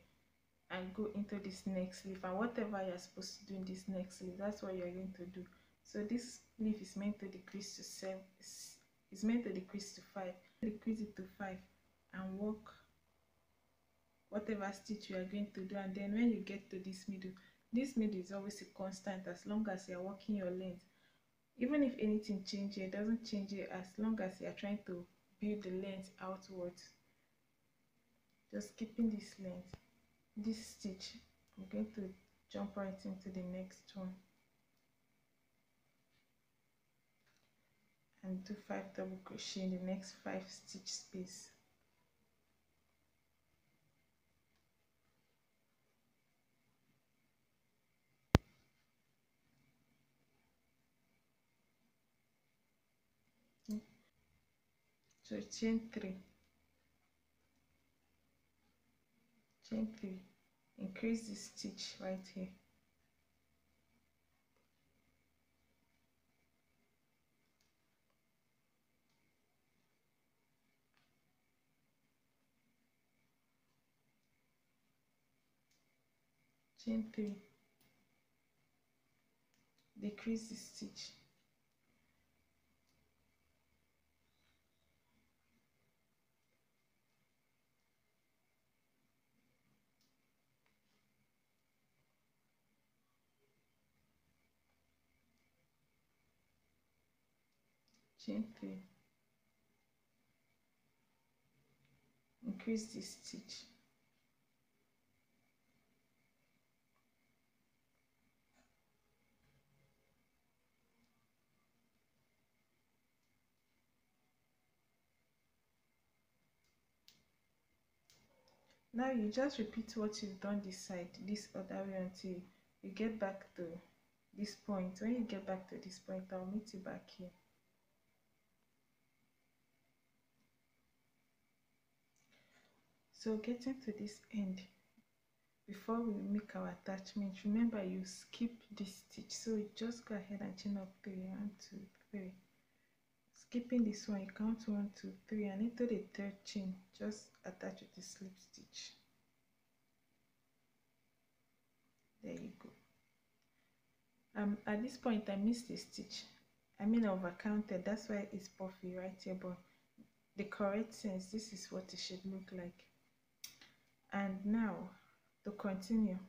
and go into this next leaf, and whatever you're supposed to do in this next leaf, that's what you're going to do. So this leaf is meant to decrease to 7, is meant to decrease to 5. Decrease it to 5 and work whatever stitch you are going to do. And then when you get to this middle is always a constant as long as you are working your length. Even if anything changes, it doesn't change it as long as you are trying to build the length outwards. Just keeping this length, this stitch, I'm going to jump right into the next one and do 5 double crochet in the next 5 stitch space. So chain 3, chain 3, increase this stitch right here. Chain 3, decrease the stitch, chain 3, increase the stitch, now you just repeat what you've done this side this other way until you get back to this point. When you get back to this point, I'll meet you back here. So getting to this end, before we make our attachment, remember you skip this stitch, so you just go ahead and chain up 3, 1, 2, 3. Skipping this one, you count 1, 2, 3, and into the third chain just attach with the slip stitch. There you go. At this point I missed a stitch, I mean I overcounted, that's why it's puffy right here, but the correct sense, this is what it should look like. And now to continue,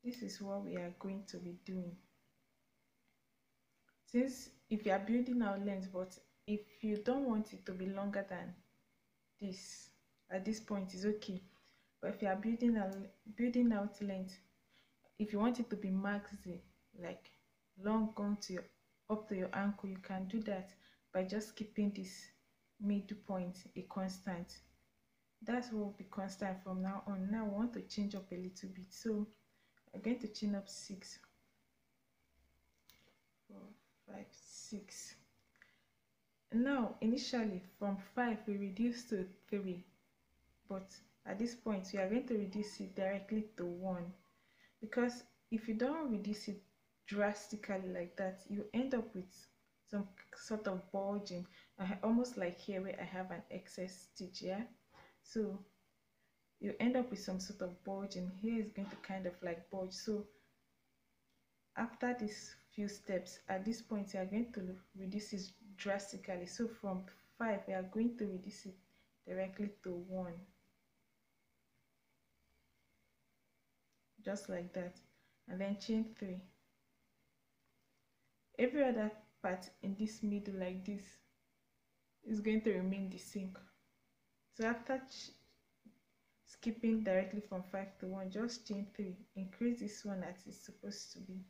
this is what we are going to be doing. Since if you are building out length, but if you don't want it to be longer than this, at this point is okay. But if you are building out length, if you want it to be maxi, like long going to up to your ankle, you can do that by just keeping this middle point a constant. That's what will be constant from now on. Now I want to change up a little bit, so I'm going to chain up 6, 4, 5, 6. Now initially from 5 we reduced to 3, but at this point we are going to reduce it directly to 1, because if you don't reduce it drastically like that, you end up with some sort of bulging, almost like here where I have an excess stitch. Yeah, so you end up with some sort of bulge, and here is going to kind of like bulge. So after these few steps, at this point you are going to reduce it drastically. So from 5 we are going to reduce it directly to 1, just like that, and then chain 3. Every other part in this middle like this is going to remain the same. So after skipping directly from 5 to 1, just chain 3, increase this one as it's supposed to be.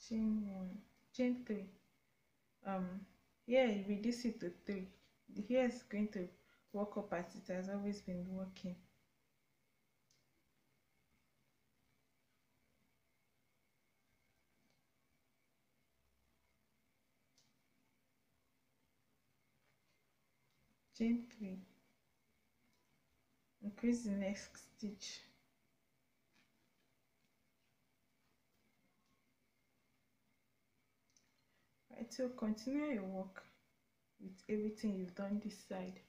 Chain 1, chain 3. Here you reduce it to 3. The hair is going to work up as it has always been working. Chain 3, increase the next stitch. Right, so continue your work with everything you've done this side,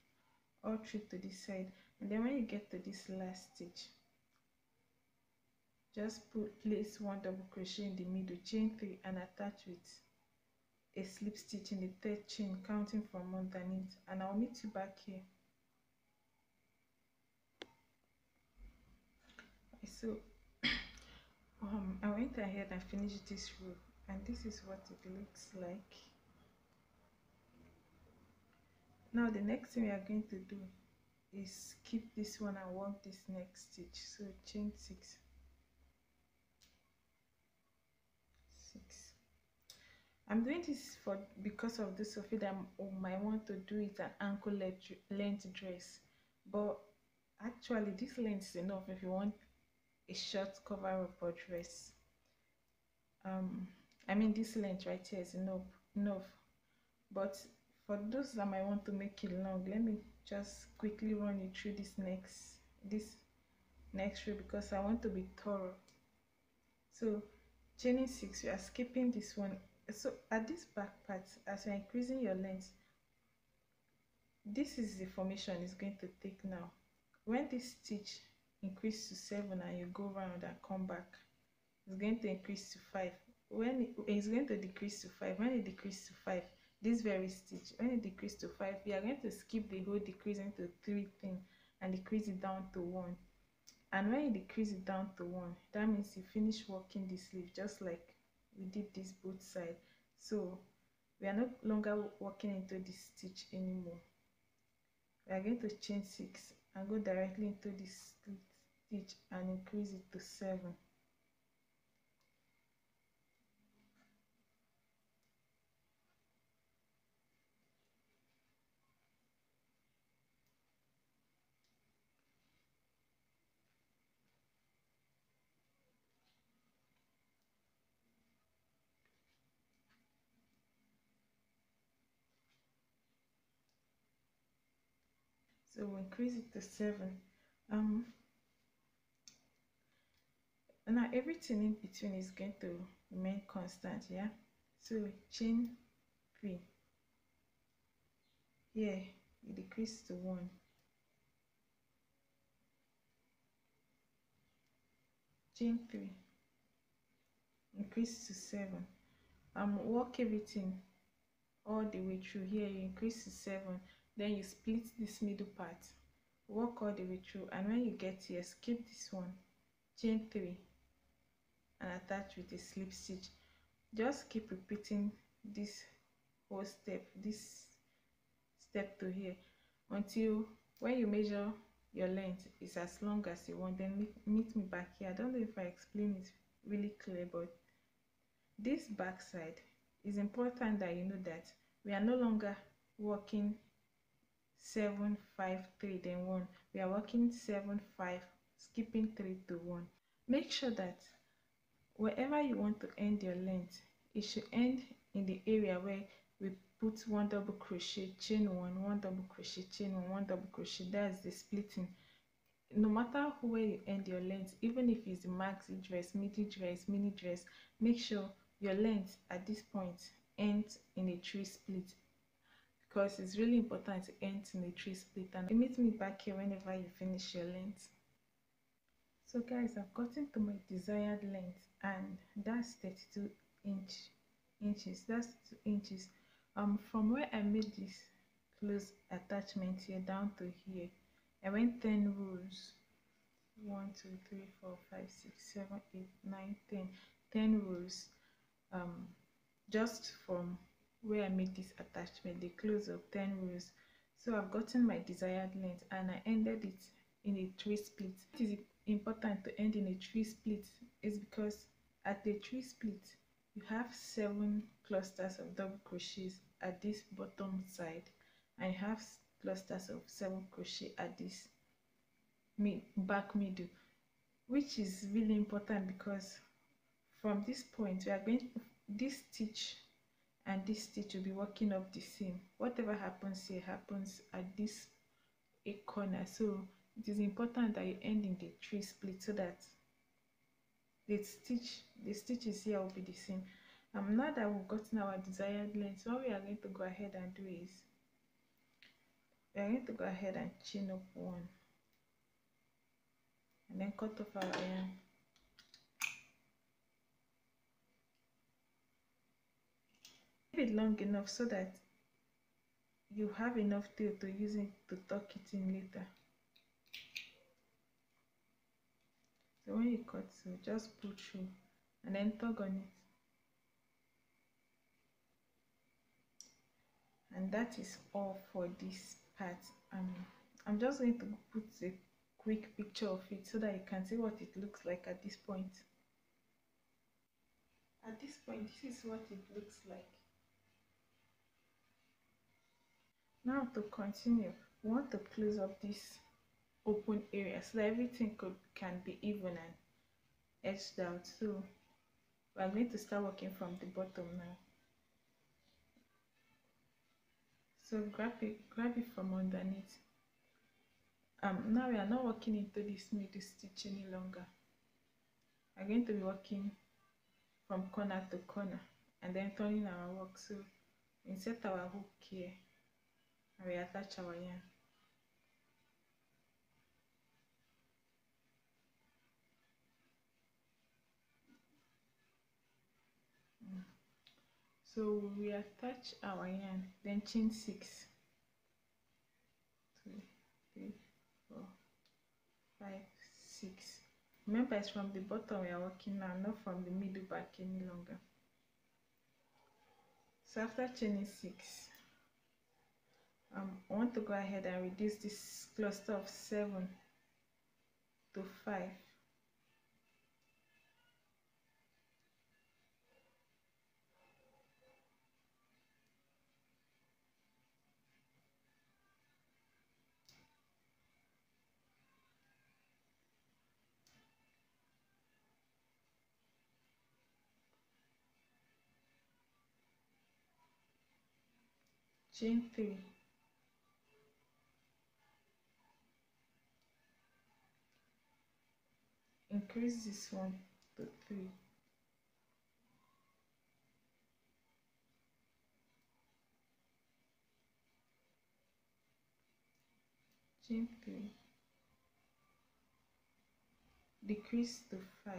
all through to this side, and then when you get to this last stitch, just place 1 double crochet in the middle, chain 3, and attach with a slip stitch in the third chain, counting from underneath, and I'll meet you back here. So I went ahead and finished this row, and this is what it looks like. Now the next thing we are going to do is skip this one and work this next stitch. So chain 6, 6. I'm doing this because of this Sophie that I might want to do it an ankle length dress, but actually this length is enough if you want a short cover up or dress. I mean this length right here is enough. But for those that might want to make it long, let me just quickly run you through this next row because I want to be thorough. So chaining 6, you are skipping this one. So at this back part, as you're increasing your length, this is the formation it's going to take now. When this stitch increase to 7 and you go round and come back, it's going to increase to 5. When it's going to decrease to 5, when it decreases to 5, this very stitch, when it decreases to 5, we are going to skip the whole decreasing to 3 thing and decrease it down to 1. And when you decrease it down to 1, that means you finish working the sleeve just like we did this both side. So we are no longer working into this stitch anymore. We are going to chain 6 and go directly into this stitch and increase it to 7. So we increase it to 7. Now everything in between is going to remain constant, yeah. So chain 3. Here you decrease to 1. Chain 3. Increase to 7. Work everything all the way through. Here you increase to 7, then you split this middle part, work all the way through, and when you get here, skip this one, chain 3 and attach with a slip stitch. Just keep repeating this whole step, this step to here, until when you measure your length is as long as you want. Then meet me back here. I don't know if I explain it really clear, but this back side is important that you know that we are no longer working 7 5 3 then 1. We are working 7 5, skipping 3 to 1. Make sure that wherever you want to end your length, it should end in the area where we put 1 double crochet, chain 1, 1 double crochet, chain 1, 1 double crochet. That's the splitting. No matter where you end your length, even if it's a maxi dress, midi dress, mini dress, make sure your length at this point ends in a 3 split, because it's really important to end in a 3 split. And meet me back here whenever you finish your length. So guys, I've gotten to my desired length, and that's 32 inches. That's 2 inches. From where I made this close attachment here down to here, I went 10 rows. 1 2 3 4 5 6 7 8 9 10 10 rows, just from where I made this attachment, the close of 10 rows. So I've gotten my desired length and I ended it in a 3 split. It is important to end in a 3 split is because at the 3 split you have 7 clusters of double crochets at this bottom side, and you have clusters of 7 crochet at this back middle, which is really important because from this point we are going, this stitch and this stitch will be working up the same. Whatever happens here happens at this a corner. So it is important that you end in the 3 split so that the stitches here will be the same. Now that we've gotten our desired length, what we are going to go ahead and do is we are going to go ahead and chain up 1 and then cut off our yarn. Leave it long enough so that you have enough tail to use it to tuck it in later. So when you cut, so just pull through and then tug on it. And that is all for this part. I'm just going to put a quick picture of it so that you can see what it looks like at this point. At this point, this is what it looks like. Now to continue, we want to close up this open area so that everything can be even and edged out. So we are going to start working from the bottom now. So grab it from underneath. Now we are not working into this middle stitch any longer. We're going to be working from corner to corner and then turning our work. So insert our hook here and we attach our yarn. So we attach our yarn, then chain 6, 2, 3, 4, 5, 6. Remember, it's from the bottom we are working now, not from the middle back any longer. So after chaining 6, I want to go ahead and reduce this cluster of 7 to 5. Chain 3, increase this one to 3, chain 3, decrease to 5,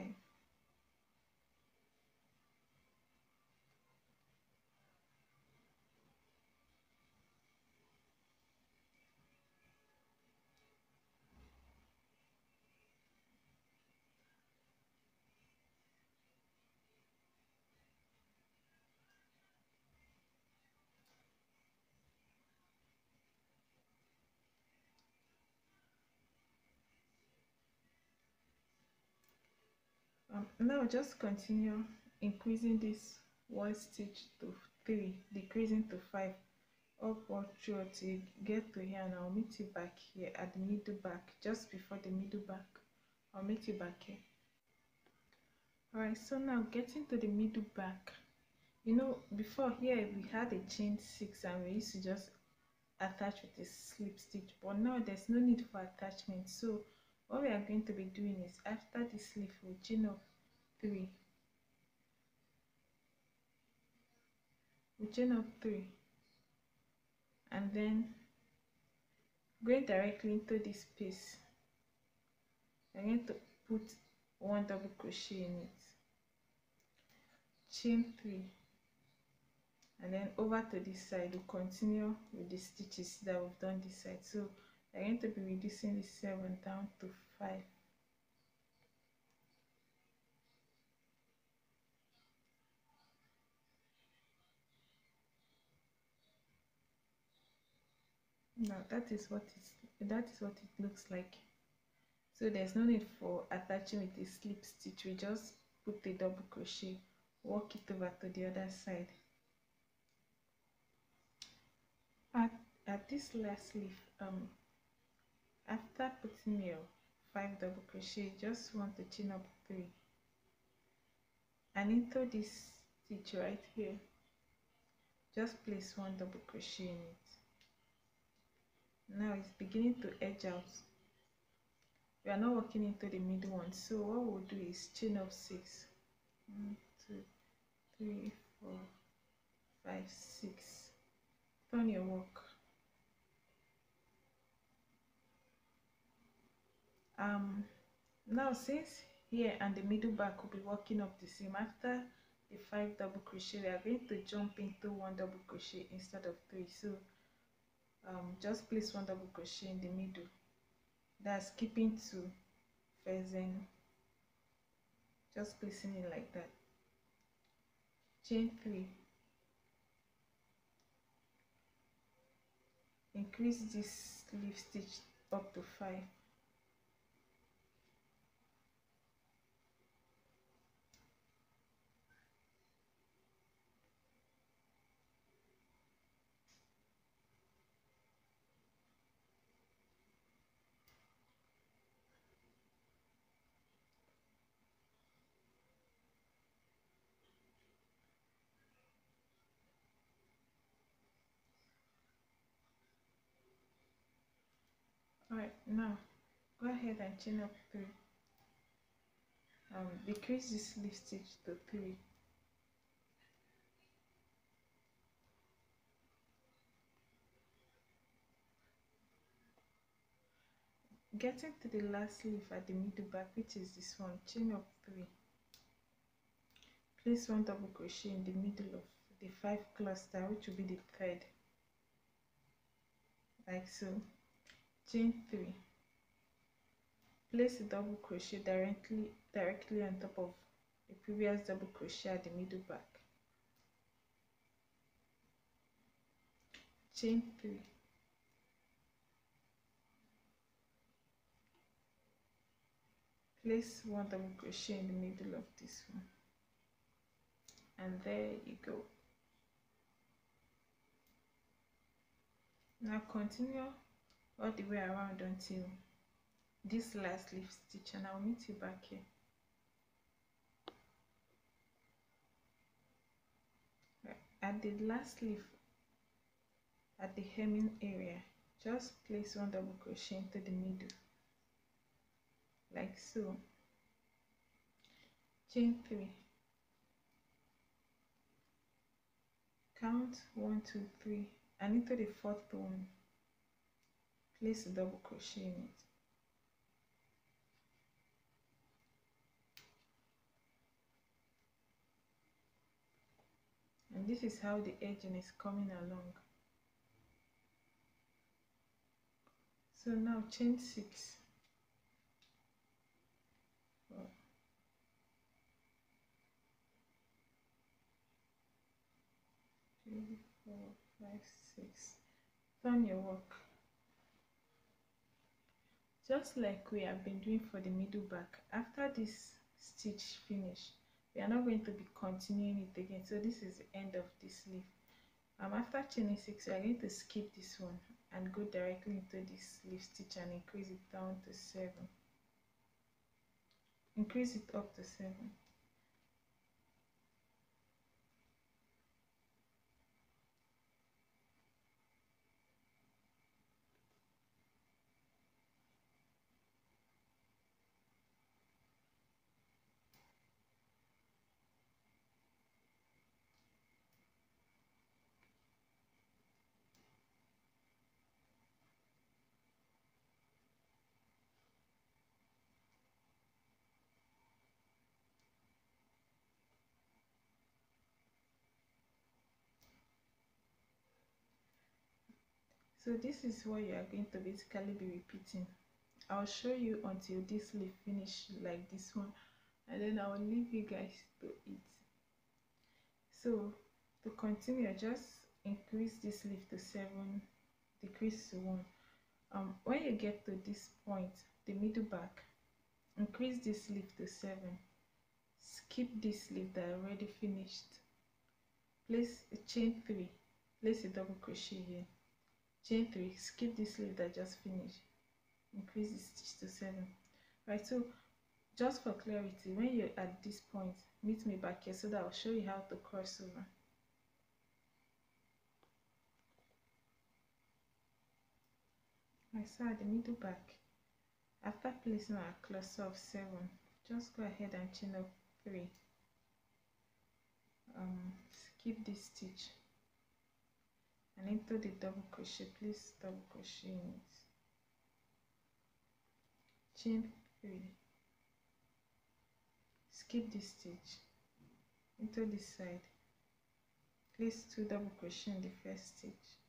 now just continue increasing this one stitch to 3, decreasing to 5, up or through till you get to here, and I'll meet you back here at the middle back, just before the middle back. I'll meet you back here. Alright, so now getting to the middle back, you know, before here we had a chain 6 and we used to just attach with a slip stitch, but now there's no need for attachment. So what we are going to be doing is, after the sleeve we'll chain up 3, and then going directly into this piece, I'm going to put 1 double crochet in it, chain 3, and then over to this side we'll continue with the stitches that we've done this side. So I'm going to be reducing the 7 down to 5. Now that is what it looks like. So there's no need for attaching with a slip stitch. We just put a double crochet, walk it over to the other side. At this last leaf, after putting your 5 double crochet, you just want to chain up 3, and into this stitch right here, just place 1 double crochet in it. Now it's beginning to edge out. We are not working into the middle one, so what we'll do is chain up 6, 1, 2, 3, 4, 5, 6. Turn your work. Now since here and the middle back will be working up the same, after the 5 double crochet we are going to jump into 1 double crochet instead of 3. So just place 1 double crochet in the middle, that's keeping 2 first, then just placing it like that, chain 3, increase this leaf stitch up to 5, Alright, now go ahead and chain up 3. Decrease this leaf stitch to 3. Getting to the last leaf at the middle back, which is this one, chain up 3. Place 1 double crochet in the middle of the 5 cluster, which will be the thread, like so. Chain 3. Place a double crochet directly on top of the previous double crochet at the middle back. Chain 3. Place 1 double crochet in the middle of this one, and there you go. Now continue all the way around until this last leaf stitch, and I'll meet you back here. At the last leaf, at the hemming area, just place 1 double crochet into the middle, like so. Chain 3. Count 1, 2, 3, and into the 4th one, place a double crochet in it. And this is how the edging is coming along. So now chain 6. 4, 3, 4, 5, 6. Turn your work. Just like we have been doing for the middle back, after this stitch finish, we are not going to be continuing it again. So this is the end of this leaf. After chaining 6, we are going to skip this one and go directly into this leaf stitch and increase it down to 7. Increase it up to 7. So this is what you are going to basically be repeating. I'll show you until this leaf finish like this one, and then I'll leave you guys to it. So to continue, just increase this leaf to 7, decrease to 1. When you get to this point, the middle back, increase this leaf to 7. Skip this leaf that I already finished. Place a chain 3. Place a double crochet here. Chain 3. Skip this leaf that I just finished. Increase the stitch to 7. Right, so just for clarity, when you're at this point, meet me back here so that I'll show you how to cross over. Right, so at the middle back, after placing our cluster of 7, just go ahead and chain up 3. Skip this stitch and into the double crochet, place double crochet in it. Chain 3. Skip this stitch into this side, place 2 double crochet in the first stitch,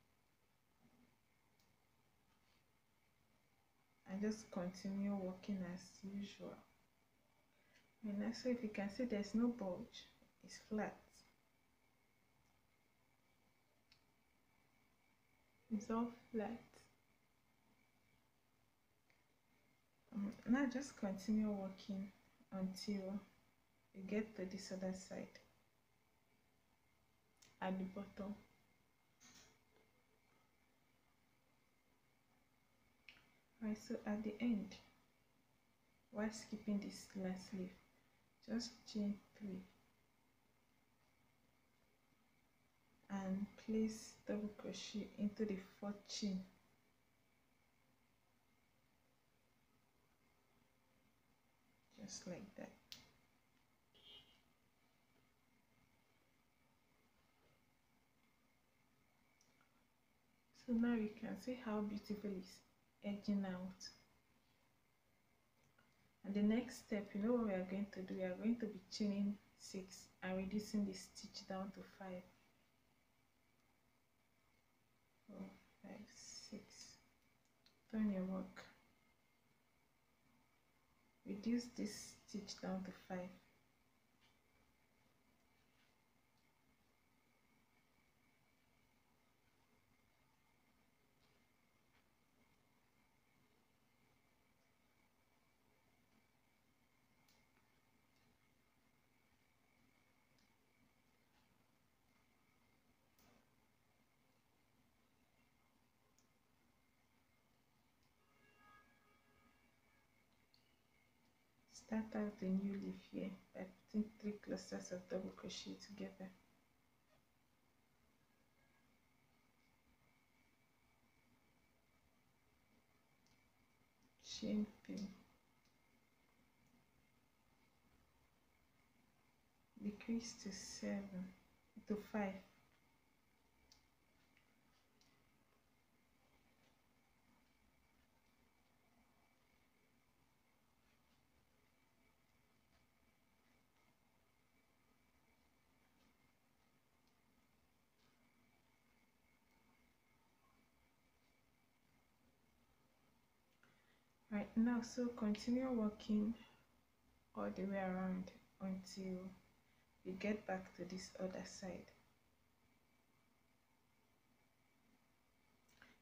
and just continue working as usual. And so if you can see, there's no bulge, it's flat. It's all flat. Now just continue working until you get to this other side at the bottom. Right, so at the end, while skipping this last leaf, just chain 3 and place double crochet into the 4th chain just like that. So now you can see how beautiful it's edging out. And the next step, you know what we are going to do? We are going to be chaining 6 and reducing the stitch down to 5. 4, 5, 6. Turn your work. Reduce this stitch down to 5. Start out a new leaf here by putting 3 clusters of double crochet together. Chain 3. Decrease to 7 to 5. Right now, so continue working all the way around until you get back to this other side.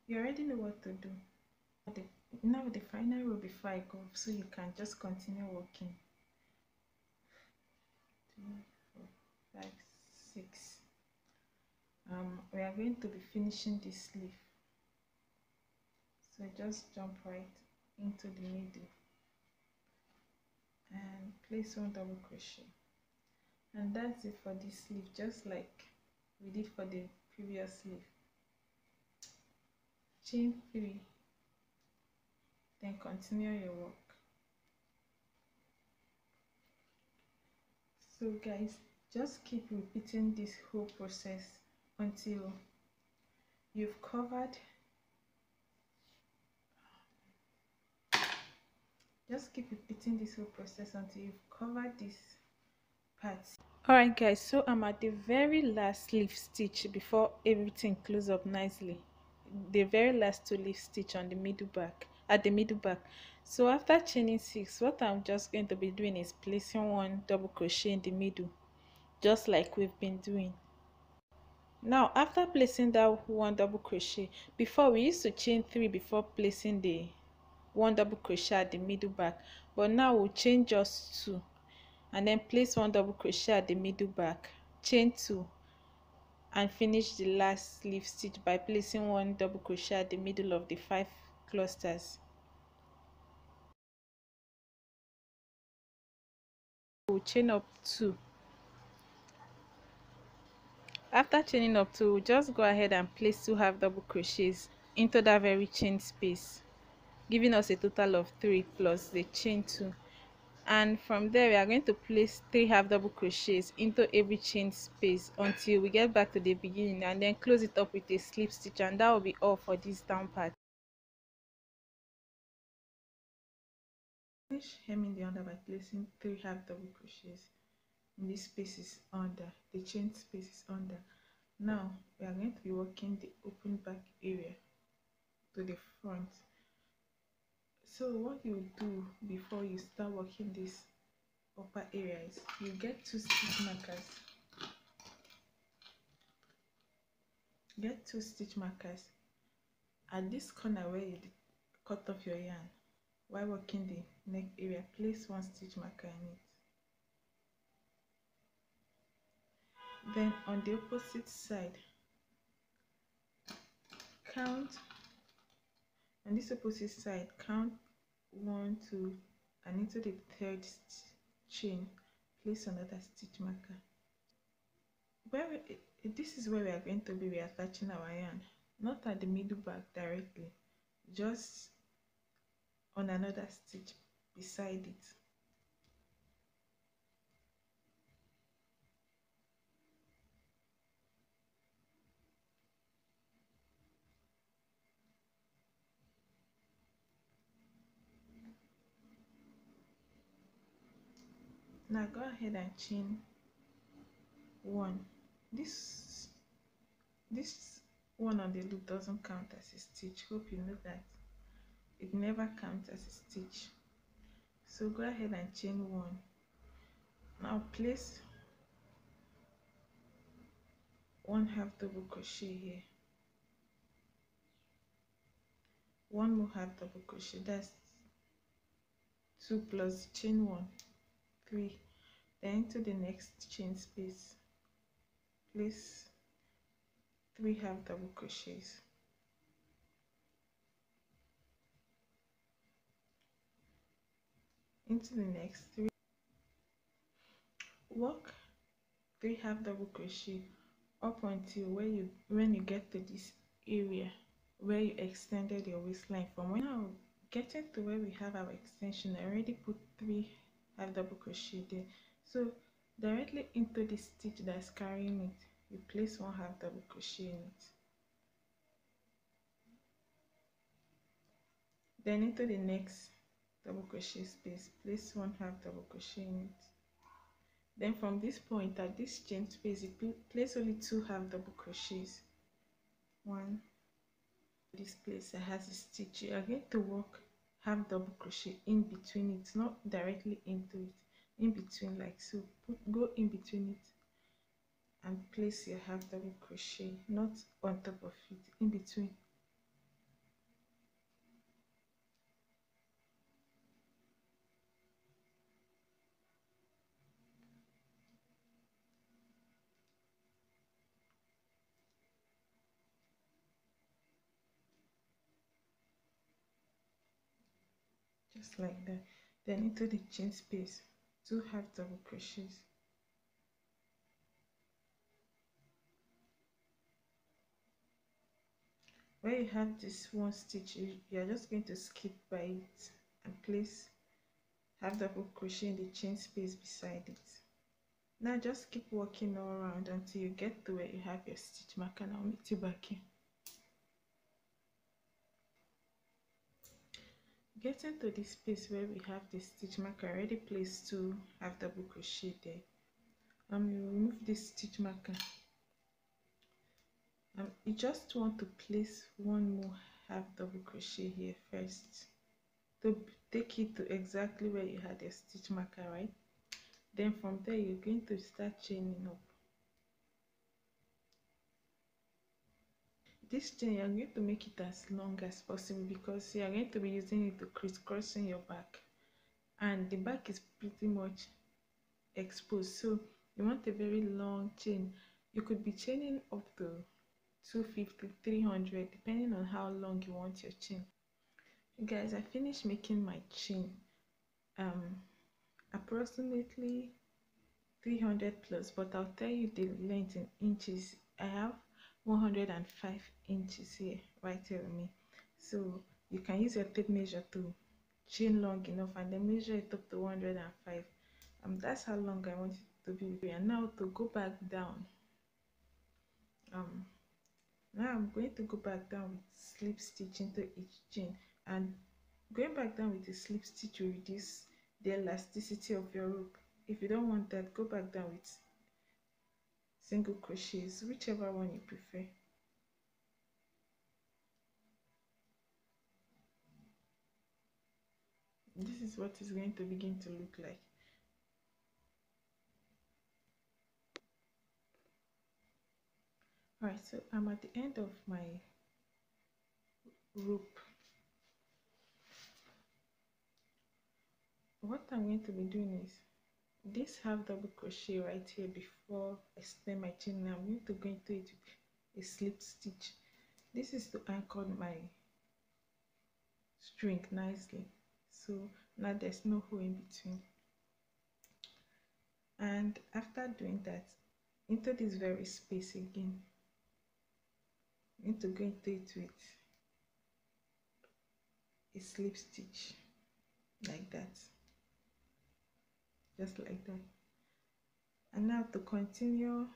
You already know what to do. Now the final row before I go, so you can just continue working. 2, 4, 5, 6. We are going to be finishing this leaf, so just jump right into the middle and place 1 double crochet, and that's it for this leaf, just like we did for the previous leaf. Chain 3, then continue your work. So guys, just keep repeating this whole process until you've covered. Just keep repeating this whole process until you've covered this part. Alright guys, so I'm at the very last leaf stitch before everything closes up nicely. The very last 2 leaf stitch on the middle back, at the middle back. So after chaining 6, what I'm just going to be doing is placing 1 double crochet in the middle, just like we've been doing. Now after placing that 1 double crochet, before we used to chain 3 before placing the 1 double crochet at the middle back, but now we'll chain just 2 and then place 1 double crochet at the middle back, chain 2, and finish the last leaf stitch by placing 1 double crochet at the middle of the 5 clusters. We'll chain up 2. After chaining up 2, we'll just go ahead and place 2 half double crochets into that very chain space, giving us a total of 3 plus the chain 2. And from there we are going to place 3 half double crochets into every chain space until we get back to the beginning, and then close it up with a slip stitch, and that will be all for this down part. Finish hemming the under by placing 3 half double crochets in these spaces under the chain spaces under. Now we are going to be working the open back area to the front. So what you do before you start working this upper area is you get 2 stitch markers. Get 2 stitch markers at this corner where you cut off your yarn. While working the neck area, place 1 stitch marker in it. Then on the opposite side, count on this opposite side, count 1, 2, and into the 3rd chain, place another stitch marker. This is where we are going to be reattaching our yarn, not at the middle back directly, just on another stitch beside it. Now go ahead and chain one. This one on the loop doesn't count as a stitch. Hope you know that. It never counts as a stitch. So go ahead and chain one. Now place one half double crochet here, one more half double crochet, that's 2 plus chain one, 3. Then into the next chain space place 3 half double crochets, into the next 3, work 3 half double crochet up until when you get to this area where you extended your waistline from. Now getting to where we have our extension, I already put 3 half double crochet there, so directly into the stitch that's carrying it you place 1 half double crochet in it, then into the next double crochet space place 1 half double crochet in it. Then from this point at this chain space you place only 2 half double crochets. One, this place that has a stitch, you are going to work half double crochet in between it, not directly into it, in between, like so. Go in between it and place your half double crochet, not on top of it, in between. Just like that. Then into the chain space 2 half double crochets, where you have this one stitch you are just going to skip by it and place half double crochet in the chain space beside it. Now just keep working all around until you get to where you have your stitch marker. Now meet you back here. Getting to this space where we have the stitch marker, I already placed 2 half double crochet there. You remove this stitch marker. You just want to place 1 more half double crochet here first to take it to exactly where you had your stitch marker, right? Then from there you're going to start chaining up. This chain you're going to make it as long as possible because you're going to be using it to crisscrossing your back, and the back is pretty much exposed, so you want a very long chain. You could be chaining up to 250, 300 depending on how long you want your chain. Guys, I finished making my chain, approximately 300 plus, but I'll tell you the length in inches. I have 105 inches here, right here with me, so you can use your tape measure to chain long enough and then measure it up to 105. That's how long I want it to be. And now to go back down, now I'm going to go back down with slip stitch into each chain, and going back down with a slip stitch will reduce the elasticity of your rope. If you don't want that, go back down with single crochets, whichever one you prefer. This is what it's going to begin to look like. Alright, so I'm at the end of my rope. What I'm going to be doing is this half double crochet right here before I extend my chain. Now I'm going to go into it with a slip stitch. This is to anchor my string nicely, so now there's no hole in between. And after doing that, into this very space again, you need to go into it with a slip stitch like that, just like that. And now to continue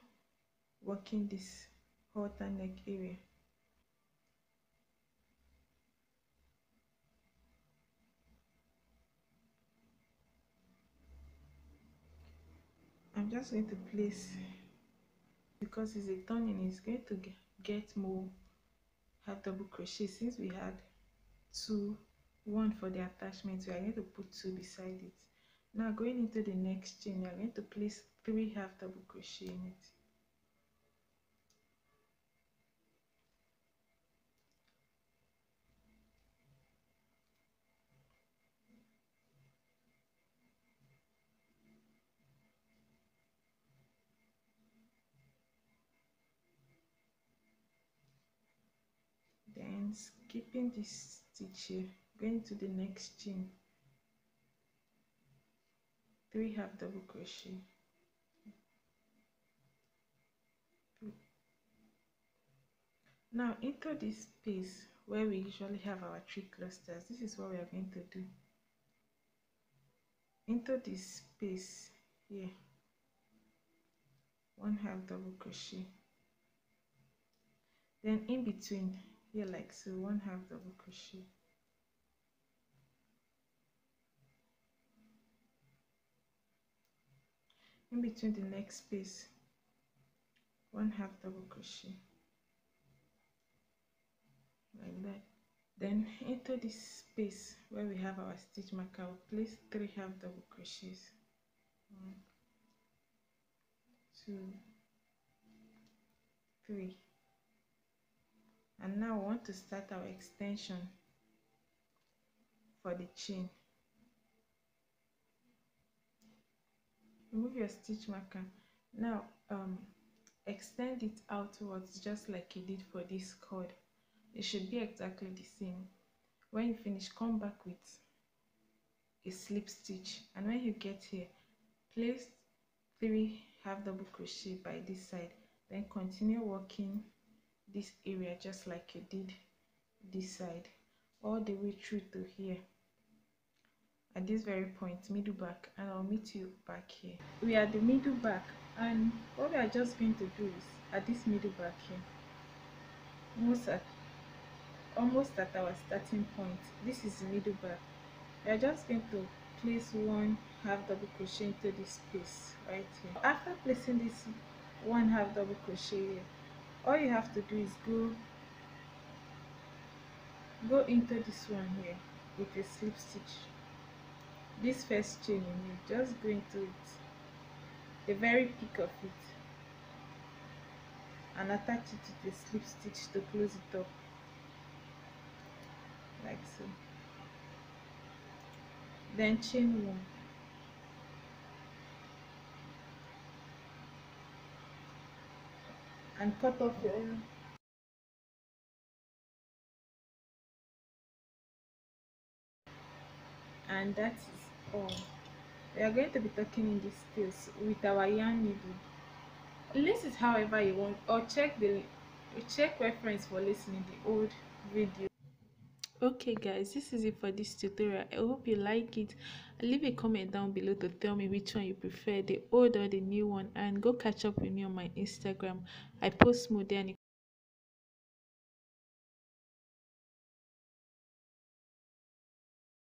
working this halter neck area, I'm just going to place, because it's a turning, it's going to get more half double crochet. Since we had one for the attachment, we are going to put 2 beside it. Now going into the next chain, we are going to place 3 half double crochet in it. Then skipping this stitch here, going to the next chain, 3 half double crochet. Now into this space where we usually have our 3 clusters, this is what we are going to do. Into this space here, 1 half double crochet. Then in between here, like so, 1 half double crochet. In between the next space, 1 half double crochet, like that. Then into this space where we have our stitch marker, we'll place 3 half double crochets. 1, 2, 3. And now we want to start our extension for the chain. Remove your stitch marker. Now extend it outwards just like you did for this cord. It should be exactly the same. When you finish, come back with a slip stitch, and when you get here, place 3 half double crochet by this side. Then continue working this area just like you did this side, all the way through to here. At this very point, middle back, and I'll meet you back here. We are at the middle back, and what we are just going to do is at this middle back here, almost at our starting point. This is the middle back. We are just going to place 1 half double crochet into this space right here. After placing this 1 half double crochet here, all you have to do is go into this one here with a slip stitch. This first chain in it, just go into it, the very peak of it, and attach it with a slip stitch to close it up, like so. Then chain 1, and cut off your yarn. And that is all. We are going to be talking in this space with our yarn needle. Lace it however you want, or check reference for lacing the old video. Okay guys, this is it for this tutorial. I hope you like it. Leave a comment down below to tell me which one you prefer, the old or the new one, and go catch up with me on my Instagram. I post more there.